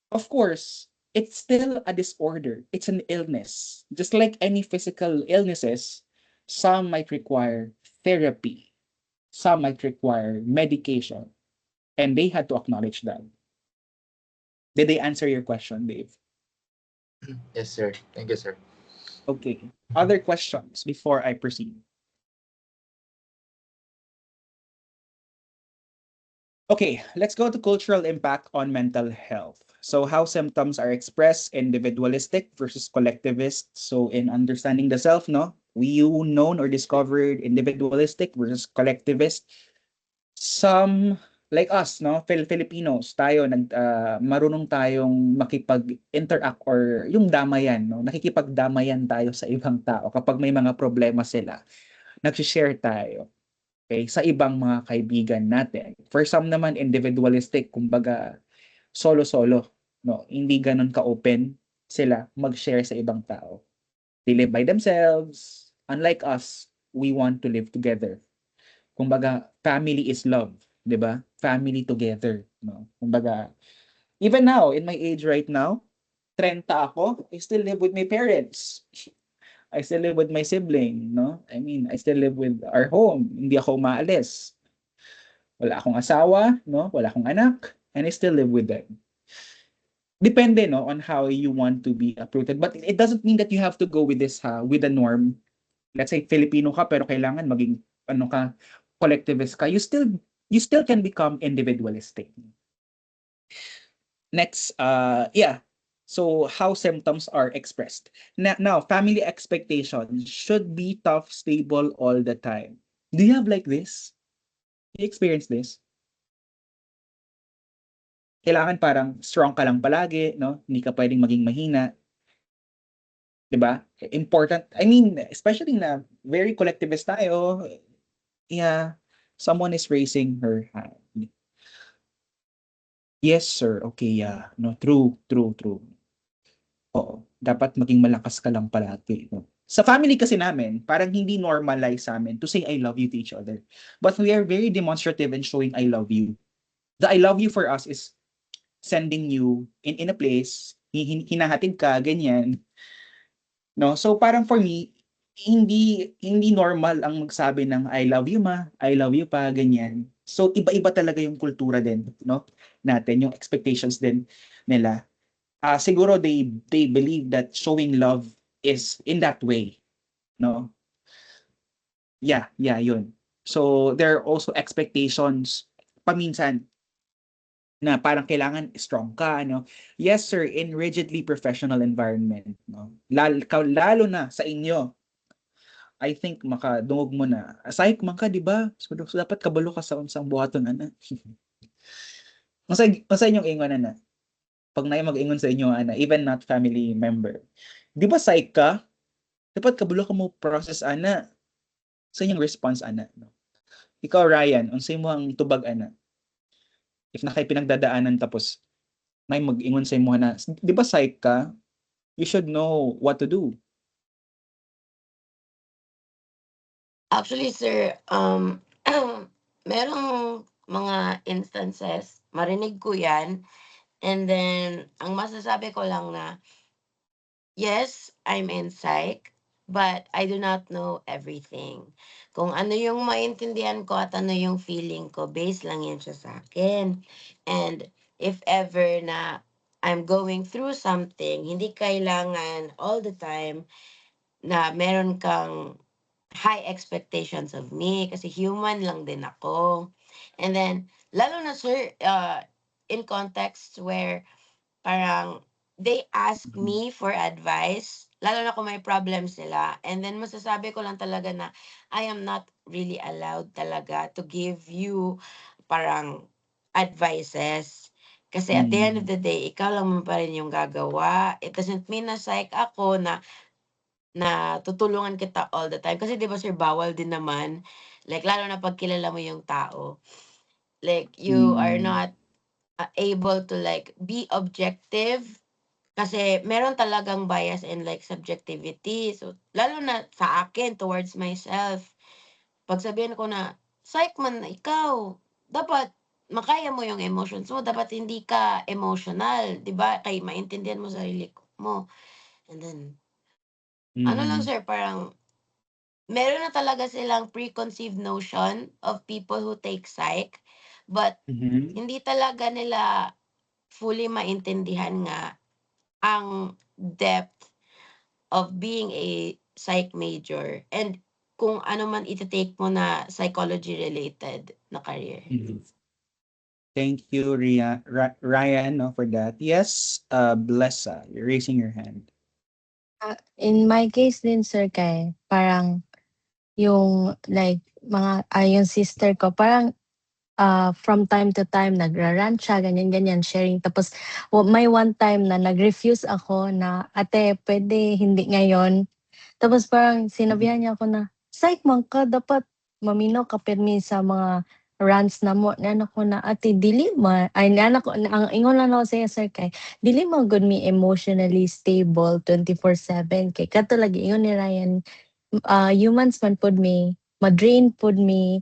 of course, it's still a disorder. It's an illness. Just like any physical illnesses, some might require therapy. Some might require medication. And they had to acknowledge that. Did they answer your question, Dave? Yes, sir. Thank you, sir. Okay. Other questions before I proceed? Okay, let's go to cultural impact on mental health. So how symptoms are expressed, individualistic versus collectivist. So in understanding the self, no, we known or discovered individualistic versus collectivist. Some like us, no, Filipinos, tayo marunong tayong makipag-interact or yung damayan, no, nakikipagdamayan tayo sa ibang tao kapag may mga problema sila. Nag-share tayo. Okay, sa ibang mga kaibigan natin. For some naman individualistic, kumbaga solo-solo, no? Hindi ganoon ka-open sila mag-share sa ibang tao. They live by themselves. Unlike us, we want to live together. Kumbaga, family is love, 'di ba? Family together, no? Kumbaga, even now in my age right now, 30 ako, I still live with my parents. I still live with my sibling, no? I mean, I still live with our home. Hindi ako umaalis. Wala akong asawa, no? Wala akong anak, and I still live with them. Depende, no, on how you want to be uprooted. But it doesn't mean that you have to go with this, with the norm. Let's say Filipino ka, pero kailangan maging, collectivist ka. You still can become individualistic. Next, yeah. So how symptoms are expressed. Now, family expectations should be tough, stable all the time. Do you have like this? Do you experience this? Kailangan parang strong ka lang palagi, no? Hindi ka pwedeng maging mahina. 'Di ba? Important. I mean, especially na very collectivist tayo. Yeah, someone is raising her hand. Yes, sir. Okay, yeah. No, true. Oo, dapat maging malakas ka lang palagi, no? Sa family kasi namin, parang hindi normalize sa amin to say I love you to each other. But we are very demonstrative in showing I love you. The I love you for us is sending you in a place, hinahatid ka, ganyan. No? So parang for me, hindi normal ang magsabi ng I love you ma, I love you pa, ganyan. So iba-iba talaga yung kultura din, no? Natin, yung expectations din nila. Siguro they believe that showing love is in that way, no? Yeah, yun. So there are also expectations paminsan na parang kailangan strong ka, no? Yes, sir, in rigidly professional environment, no? Lalo na sa inyo. I think makadungog mo na. Aside man ka, di ba? So dapat kabalo ka sa unsang buhaton ana. Masay inyong ingon na. Pag na mag-ingon sa inyo, even not family member. Di ba psych ka? Dapat kabalo ka mo process, ana. Sa inyong response, ana. No? Ikaw, Ryan, unsay mo ang tubag, ana? If na kay pinagdadaanan tapos may mag-ingon sa imo na, di ba psych ka? You should know what to do. Actually, sir, merong mga instances, marinig ko yan, and then, ang masasabi ko lang na, yes, I'm in psych, but I do not know everything. Kung ano yung maintindihan ko at ano yung feeling ko, base lang yan siya sa akin. And if ever na I'm going through something, hindi kailangan all the time na meron kang high expectations of me kasi human lang din ako. And then, lalo na sir, in contexts where parang they ask me for advice, lalo na kung may problem sila. And then masasabi ko lang talaga na I am not really allowed talaga to give you parang advices. Kasi at the end of the day, ikaw lang mo pa rin yung gagawa. It doesn't mean na psych ako na tutulungan kita all the time. Kasi 'di ba sir, bawal din naman. Like lalo na 'pag kilala mo yung tao. Like you are not able to like be objective kasi meron talagang bias and like subjectivity. So lalo na sa akin towards myself, pag sabihin ko na, "Psych man na ikaw, dapat makaya mo yung emotions mo, dapat hindi ka emotional, 'di ba? Kay maintindihan mo sarili mo." And then ano lang sir, parang meron na talaga silang preconceived notion of people who take psych, but hindi talaga nila fully maintindihan nga ang depth of being a psych major and kung ano man ite-take mo na psychology related na career. Thank you, Ryan, no, for that. Yes, Blessa, you're raising your hand. In my case din sir kay parang yung like yung sister ko parang from time to time nagra-rant siya ganyan-ganyan sharing tapos may one time na nag-refuse ako na, "Ate puwede hindi ngayon." Tapos parang sinabihan niya ako na, "Psych man ka dapat maminaw ka pirmi sa mga rants namo." Inaano ko na, "Ate dili inaano ko ang ingon lang ako sa iya sir kay dili man gud mi emotionally stable 24/7 kay kadto lagi ingon ni Ryan, humans man pod mi, ma-drain pod mi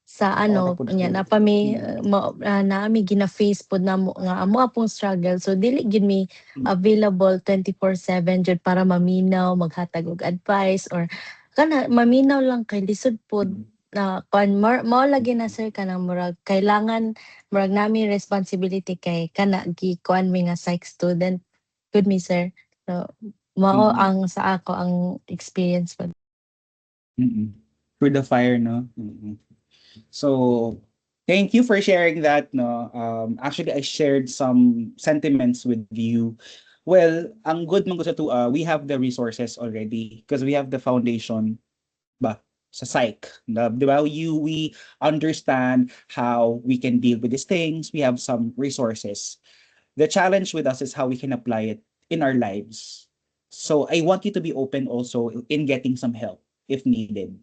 sa Ora ano pud unya siya. na pa mi naa mi gina-face pod namo nga amo pong struggle so dili gid mi available 24/7 jud para maminaw, maghatag og advice or kana maminaw lang kay lisod pod na kuan mao lagi na sir kanang murag kailangan murag nami responsibility kay kana kuan mi nga psych student good mi sir. So mao ang sa ako ang experience pod. Through the fire, no? So, thank you for sharing that, no? Actually, I shared some sentiments with you. Well, ang good man ko sa we have the resources already because we have the foundation ba sa psych. Di ba? We understand how we can deal with these things. We have some resources. The challenge with us is how we can apply it in our lives. So I want you to be open also in getting some help if needed.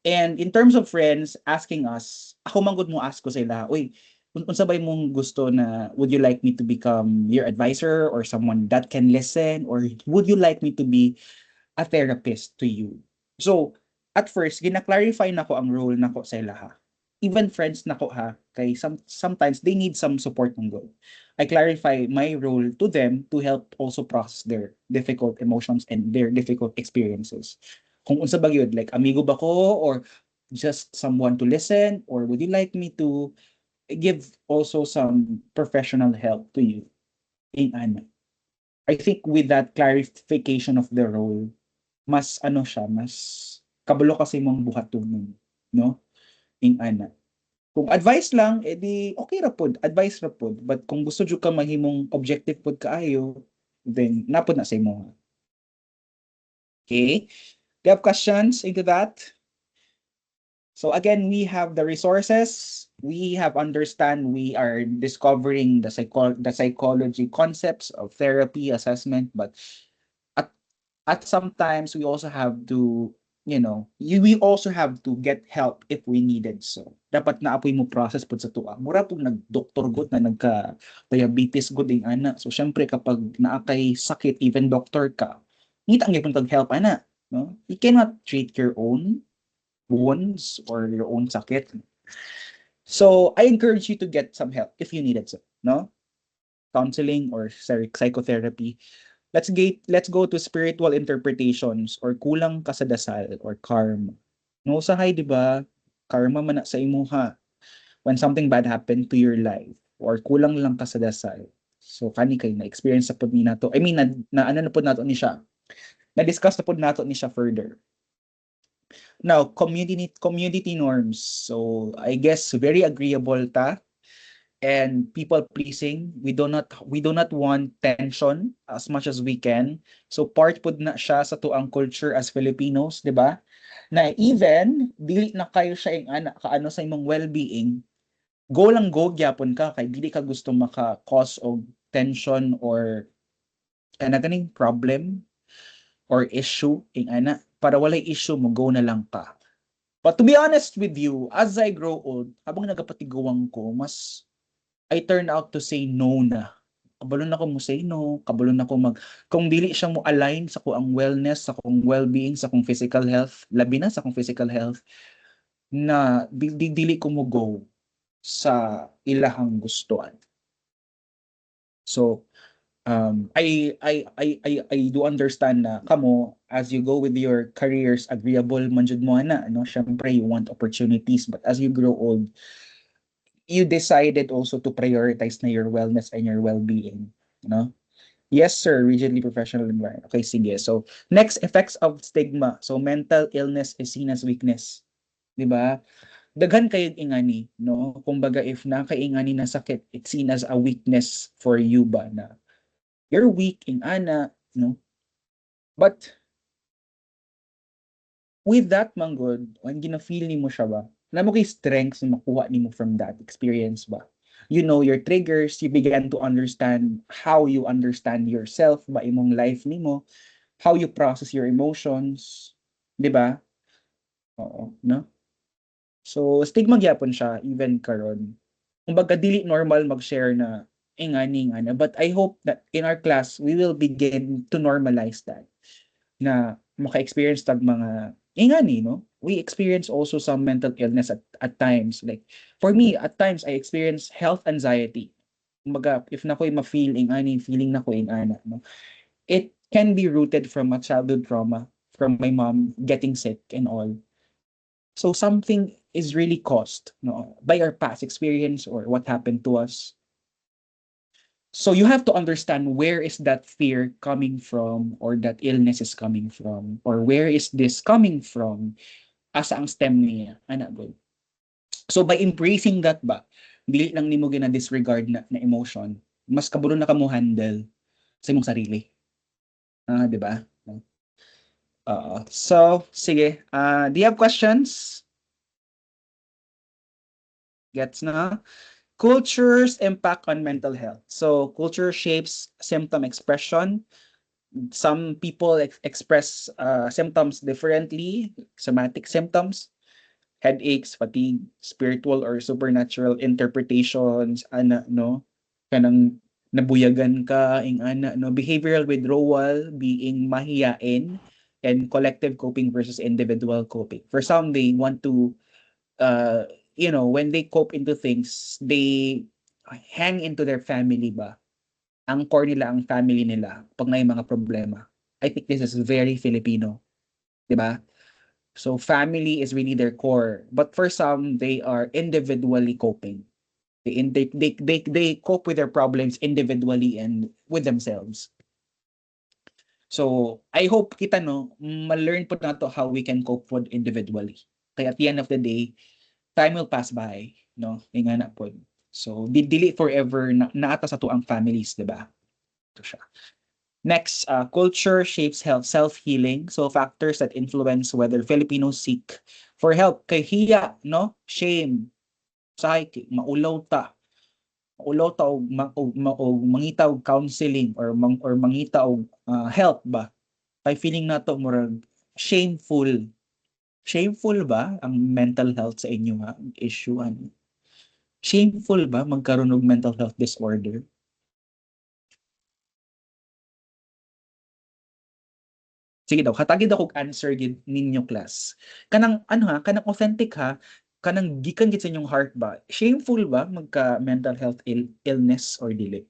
And in terms of friends asking us, ako man gud mo ask ko sila, "Uy, unsa ba imong gusto na would you like me to become your advisor or someone that can listen or would you like me to be a therapist to you?" So, at first gina-clarify nako ang role nako sa ilaha. Even friends nako ha, kay sometimes they need some support ng go. I clarify my role to them to help also process their difficult emotions and their difficult experiences. Kung unsa ba gyud like amigo ba ko or just someone to listen or would you like me to give also some professional help to you in ano. I think with that clarification of the role, mas ano siya, mas kabalo kasi mong buhatonon, no? In ana. Kung advice lang, edi okay ra pod, advice ra pod. But kung gusto jud ka mahimong objective pod kaayo, then napod na sa imo. Okay? Do you have questions into that? So again, we have the resources, we have understand, we are discovering the psychology concepts of therapy assessment, but at sometimes we also have to, we also have to get help if we needed so. Dapat naapoy mo process pud sa tuwa. Mura pud nag-doktor gud na nagka diabetes gud ing ana. So syempre kapag naa kay sakit even doctor ka, ngita ang gyud tag help ana, no? You cannot treat your own wounds or your own sakit. So I encourage you to get some help if you needed so, no? Counseling or psychotherapy. let's go to spiritual interpretations or kulang ka sa dasal or karma. No usahay, di ba? Karma man na sa imuha when something bad happened to your life or kulang lang ka sa dasal. So kani kay na experience sa pud ni nato. I mean na ano na pud nato ni siya. Na discuss na pud nato ni siya further. Now, community norms. So I guess very agreeable ta and people pleasing. We do not want tension as much as we can. So part pud na siya sa tuang culture as Filipinos, di ba? Na even dili na kayo siya yung anak kaano sa imong well-being, go lang go gyapon ka kay dili ka gusto maka-cause og tension or ganing problem or issue ing ana para walay issue mo go na lang ka. But to be honest with you, as I grow old, habang nagapatiguang ko, mas I turn out to say no na. Kabalo na ko mo say no, kabalo na ko kung dili siya mo align sa kuang wellness, sa kuang well-being, sa kuang physical health, labi na sa kuang physical health, na dili ko mo go sa ilahang gustuan. So, I do understand na kamo as you go with your careers agreeable man jud mo na no, syempre you want opportunities, but as you grow old, you decided also to prioritize na your wellness and your well-being, you know? Yes, sir, rigidly professional environment. Okay, sige. So, next, effects of stigma. So, mental illness is seen as weakness. Di ba? Daghan kayo ingani, no? Kumbaga, if nakaingani na sakit, it's seen as a weakness for you ba na you're weak in ana, no? But, with that, manggod, when gina-feel ni mo siya ba, alam mo kay strengths na makuha ni mo from that experience ba? You know your triggers, you began to understand how you understand yourself ba imong life nimo, how you process your emotions, di ba? Oo, no? So, stigma gyapon siya even karon. Kumbaga dili normal mag-share na ingani nga na, but I hope that in our class we will begin to normalize that na maka-experience tag mga ingani, no? We experience also some mental illness at times. Like, for me, at times, I experience health anxiety. Kumbaga, if na ko'y ma-feel ingani, feeling na ko ingana, no? It can be rooted from a childhood trauma, from my mom getting sick and all. So something is really caused, no, by our past experience or what happened to us. So you have to understand where is that fear coming from or that illness is coming from or where is this coming from asa ang stem niya, anak ko. So by embracing that ba, dili lang nimo gina-disregard na emotion, mas kabalo na kamo handle sa imong sarili. Di ba? So, sige. Do you have questions? Gets na? Culture's impact on mental health. So, culture shapes symptom expression. Some people express symptoms differently, somatic symptoms, headaches, fatigue, spiritual or supernatural interpretations, ana, no? Kanang nabuyagan ka, ing ana, no? Behavioral withdrawal, being mahiyain, and collective coping versus individual coping. For some, they want to when they cope into things, they hang into their family ba? Anchor nila ang family nila pag may mga problema. I think this is very Filipino. Diba? So family is really their core. But for some, they are individually coping. They cope with their problems individually and with themselves. So I hope kita no, ma-learn po nato how we can cope with individually. Kaya at the end of the day, time will pass by, no? Nga na po. So, dili forever naata sa tuang families, di ba? Ito siya. Next, culture shapes health, self-healing. So, factors that influence whether Filipinos seek for help. Kay hiya, no? Shame. Psyche, maulaw ta. Maulaw ta og mangita og counseling or mangita og help ba? Kay feeling nato murag shameful. Shameful ba ang mental health sa inyo nga issue ano? Shameful ba magkaroon og mental health disorder? Sige daw, hatagid ako answer gid ninyo class. Kanang kanang authentic ha, kanang gikan gid sa inyong heart ba? Shameful ba magka mental health illness or dili?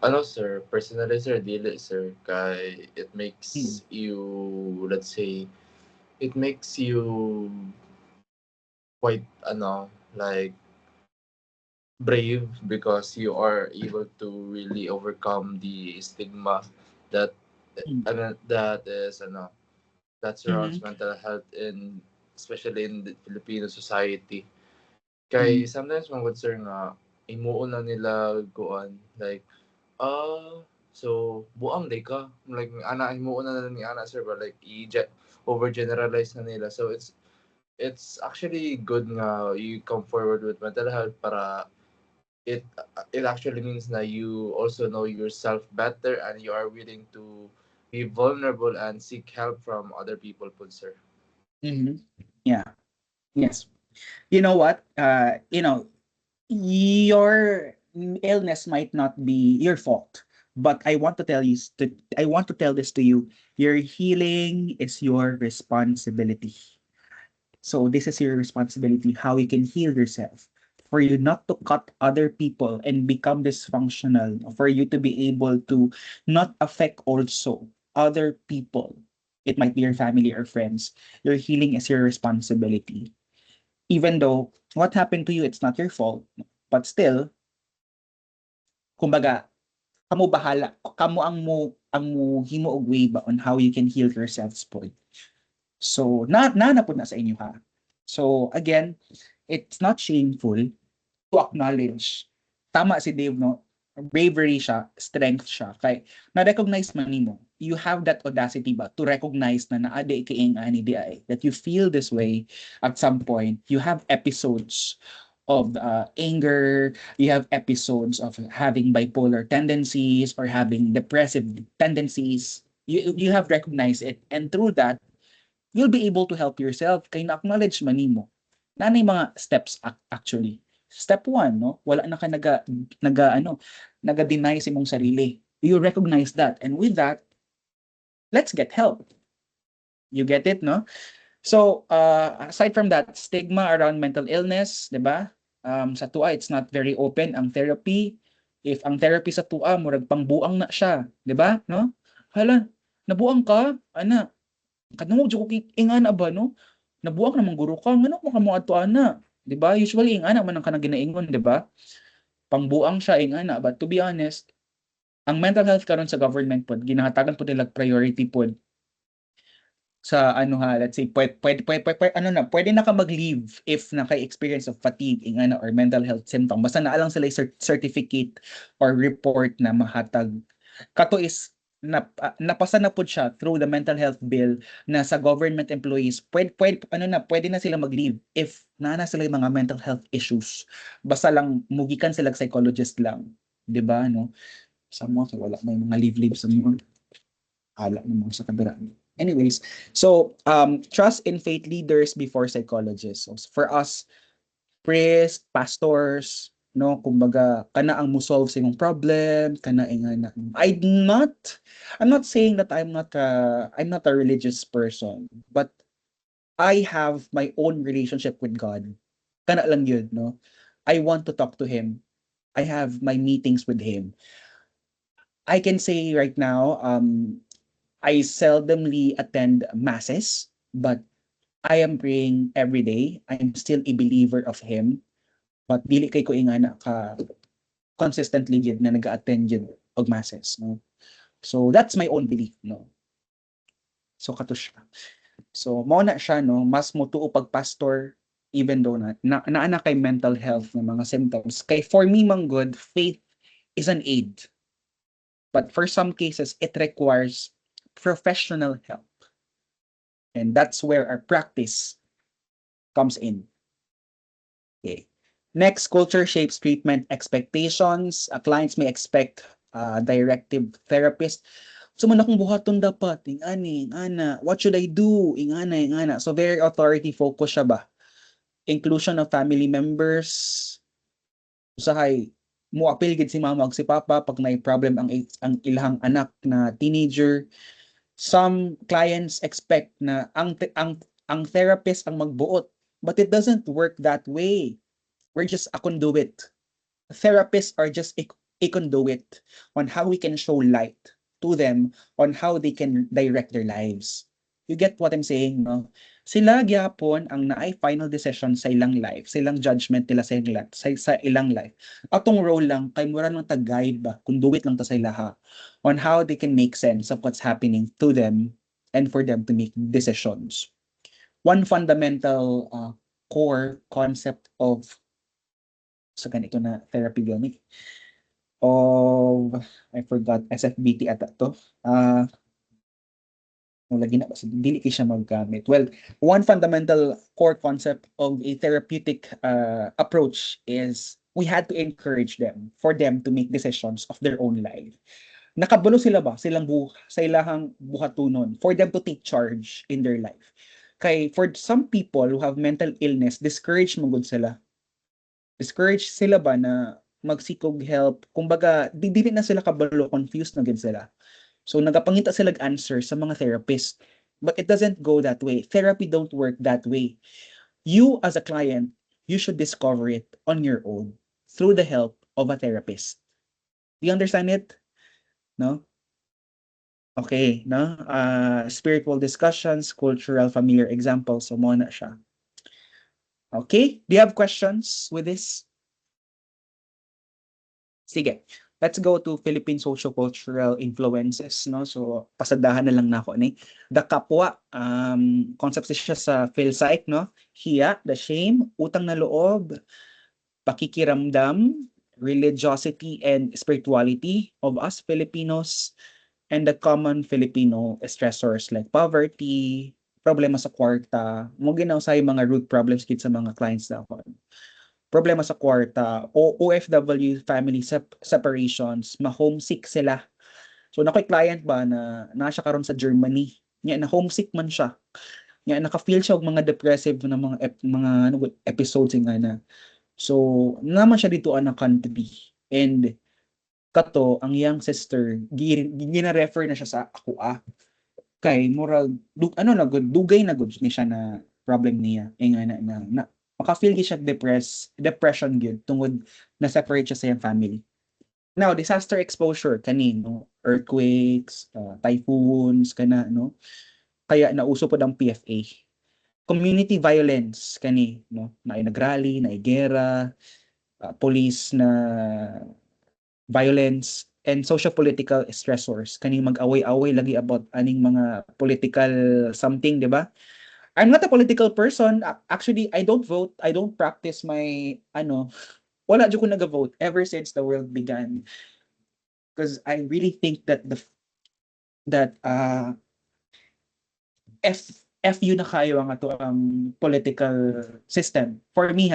Ano sir, personally sir, dili sir, kay it Mm. makes you, let's say, it makes you quite like brave because you are able to really overcome the stigma that Mm. that is that surrounds Mhm. mental health in, especially in the Filipino society. Mm. Kay sometimes mangod sir nga imuon na nila kuan like so buang day ka like ana himuon na ni ana sir but like overgeneralize na nila, so it's actually good nga you come forward with mental health para it it actually means that you also know yourself better and you are willing to be vulnerable and seek help from other people po sir. Mhm. Yeah. Yes. You know what? Your illness might not be your fault, but I want to tell this to you. Your healing is your responsibility. So this is your responsibility, how you can heal yourself. For you not to cut other people and become dysfunctional, for you to be able to not affect also other people. It might be your family or friends. Your healing is your responsibility. Even though what happened to you, it's not your fault. But still, kumbaga, kamo bahala. Kamo ang mo himo og way ba on how you can heal yourself spoil. So, na po na sa inyo ha. So, again, it's not shameful to acknowledge. Tama si Dave, no? Bravery siya, strength siya. Kay, na-recognize man nimo. You have that audacity ba to recognize na naade kaing ani di ay. That you feel this way at some point. You have episodes of anger, you have episodes of having bipolar tendencies or having depressive tendencies. You have recognized it. And through that, you'll be able to help yourself kay na-acknowledge man nimo. Nanay mga steps actually. Step one, no? Wala na ka naga-deny sa imong sarili. You recognize that. And with that, let's get help. You get it, no? So, aside from that, stigma around mental illness, di ba? Sa TUA, it's not very open ang therapy. If ang therapy sa TUA, murag pangbuang na siya, di ba? No? Hala, nabuang ka? Ana, kadungog jud ko ingana ba no? Nabuang namang guro ka, ngano mo kamo adto ana? 'Di ba? Usually ingana man ang kanang ginaingon, 'di ba? Pangbuang siya ingana, but to be honest, ang mental health karon sa government pod ginahatagan pod nila priority pod sa ano ha, let's say ano na, pwede na ka mag-leave if naka-experience of fatigue ingana or mental health symptom. Basta naa lang sila certificate or report na mahatag. Kato is napasa na po siya through the mental health bill na sa government employees pwede na sila mag-leave if na sila yung mga mental health issues, basta lang mugikan sila psychologist lang, 'di ba no? Sa mga wala may mga leave sa mga hala ng mga sa kabira. Anyways, so trust in faith leaders before psychologists. So, for us priests, pastors, no, kumbaga kana ang mo-solve sa imong problem, kana ingana. I'm not saying that I'm not a religious person, but I have my own relationship with God. Kana lang yun, no? I want to talk to him. I have my meetings with him. I can say right now, I seldomly attend masses, but I am praying every day. I'm still a believer of him. But dili kay ko ingana ka consistently gid na nag-attend gid og masses, no? So that's my own belief, no? So kato siya. So mao na siya, no, mas motuo pag pastor even though na kay mental health ng mga symptoms. Kay for me man good, faith is an aid. But for some cases it requires professional help. And that's where our practice comes in. Okay. Next, culture shapes treatment expectations. Clients may expect directive therapist. So man akong buhaton dapat, ingani, ingana, what should I do? Ingana, ingana. So very authority focus siya ba? Inclusion of family members. Usahay, mo apil gid si mama ug si papa pag may problem ang ilahang anak na teenager. Some clients expect na ang therapist ang magbuot, but it doesn't work that way. We're just a conduit. Therapists are just a conduit on how we can show light to them on how they can direct their lives. You get what I'm saying, no? Sila gyapon ang naay final decision sa ilang life, sa ilang judgment nila sa ilang life, sa ilang life. Atong role lang kay mura lang ta guide ba, conduit lang ta sa ilaha on how they can make sense of what's happening to them and for them to make decisions. One fundamental core concept of sa ganito na therapy gani of I forgot SFBT ata to. Lagi na kasi dili kay siya maggamit. Well, one fundamental core concept of a therapeutic approach is we had to encourage them for them to make decisions of their own life. Nakabulo sila ba sa ilahang buhatunon for them to take charge in their life. Kay for some people who have mental illness, discouraged man gud sila. Discouraged sila ba na magsikog help? Kumbaga, dili na sila kabalo, confused na gid sila. So nagapangita sila answer sa mga therapist. But it doesn't go that way. Therapy don't work that way. You as a client, you should discover it on your own through the help of a therapist. Do you understand it? No? Okay, no? Spiritual discussions, cultural, familiar examples. So, mo na siya. Okay? Do you have questions with this? Sige. Let's go to Philippine socio-cultural influences, no? So, pasadahan na lang na ako ni. The kapwa, concept siya sa PhilPsych, no? Hiya, the shame, utang na loob, pakikiramdam, religiosity and spirituality of us Filipinos, and the common Filipino stressors like poverty, problema sa kwarta, mo ginausay mga root problems kit sa mga clients na ako. Problema sa kwarta, OFW family separations, ma-homesick sila. So nakoy client ba na nasa karon sa Germany, nya na homesick man siya. Nya naka-feel siya og mga depressive na mga episodes nga na. So naman siya dito na country and kato ang young sister gina-refer na siya sa ako kay moral dugay na gud ni siya na problem niya nga na maka-feel siya depression gyud tungod na separate siya sa iyang family. Now disaster exposure kanino earthquakes, typhoons kana no, kaya nauso pod ang PFA. Community violence kani no, naay nagrally, naay gera, police na violence, and social-political stressors. Kaning mag-away-away lagi about aning mga political something, di ba? I'm not a political person. Actually, I don't vote. I don't practice my, wala dyan ko nag-vote ever since the world began. Because I really think that FU na kayo ang ato ang political system. For me,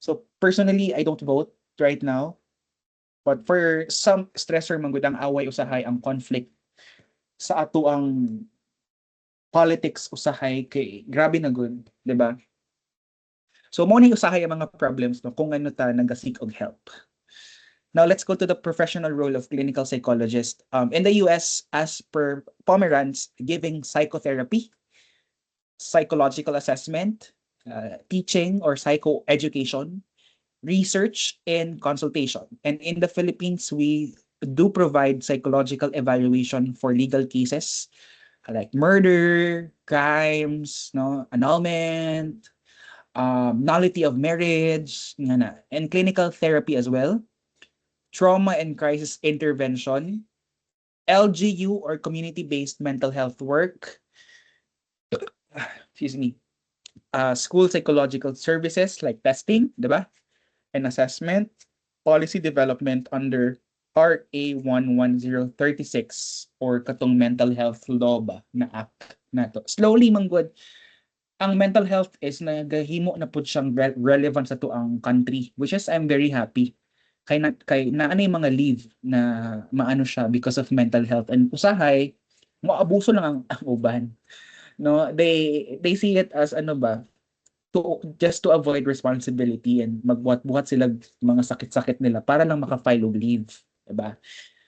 so personally, I don't vote right now. But for some stressor man gud ang away usahay ang conflict sa ato ang politics usahay kay grabe na gud, di ba? So mo ni usahay ang mga problems no kung ano ta naga-seek og help. Now let's go to the professional role of clinical psychologist. In the US, as per Pomeranz, giving psychotherapy, psychological assessment, teaching or psychoeducation, research and consultation. And in the Philippines, we do provide psychological evaluation for legal cases like murder, crimes, no, annulment, nullity of marriage, and clinical therapy as well, trauma and crisis intervention, LGU or community-based mental health work, excuse me, school psychological services like testing, diba? And assessment, policy development under RA 11036 or katong mental health law ba na act na to. Slowly manggod, ang mental health is nagahimo na pud siyang relevant sa to ang country, which is I'm very happy. Kay na ano yung mga leave na maano siya because of mental health, and usahay moabuso lang ang uban. No, they see it as just to avoid responsibility and magbuhat-buhat sila mga sakit-sakit nila para lang maka-file og leave, diba?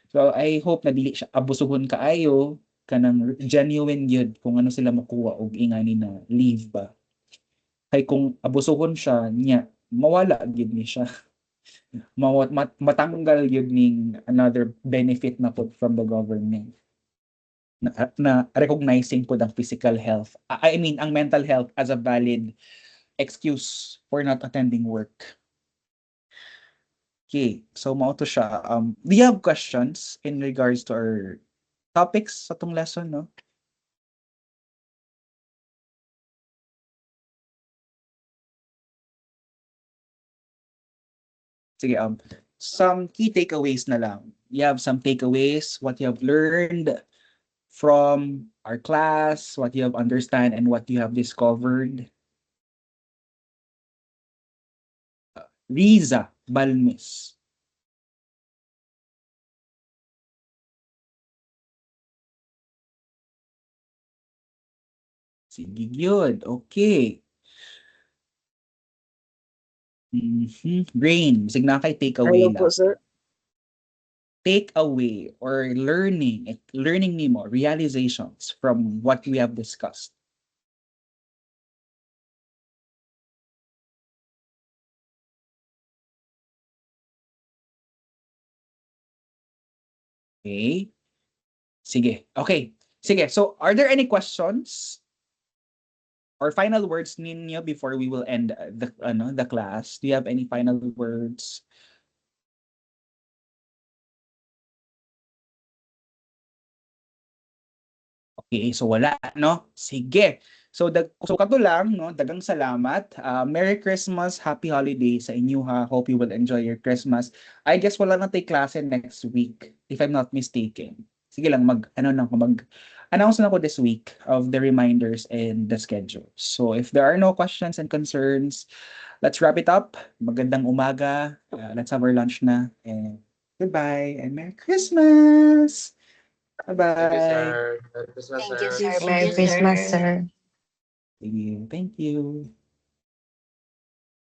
So I hope na dili siya abusuhon kaayo kanang genuine yun kung ano sila makuha og ingani na leave ba. Kay kung abusuhon siya niya mawala gyud ni siya. matanggal yun ning another benefit na po from the government na recognizing po ang physical health. I mean, ang mental health as a valid excuse for not attending work. Okay, so mao to siya. Do you have questions in regards to our topics sa tong lesson, no? Sige, some key takeaways na lang. You have some takeaways, what you have learned from our class, what you have understand and what you have discovered. Riza Balmis. Sige, good. Okay. Brain, sig na kay takeaway Hello po, lang. sir. Takeaway or learning nimo, realizations from what we have discussed. Okay. Sige. Okay. Sige. So, are there any questions or final words ninyo before we will end the class? Do you have any final words? Okay, so wala, no? Sige. So, so kato lang, no? Dagang salamat. Merry Christmas, Happy Holiday sa inyo, ha. Hope you will enjoy your Christmas. I guess wala na tayo klase next week, if I'm not mistaken. Sige lang, mag-announce na ako this week of the reminders and the schedule. So, if there are no questions and concerns, let's wrap it up. Magandang umaga. Let's have our lunch na. And goodbye and Merry Christmas! Thank you, Bye-bye! sir. Merry Christmas, Thank you, sir. sir. Thank Merry you, Christmas, sir. sir. Thank you.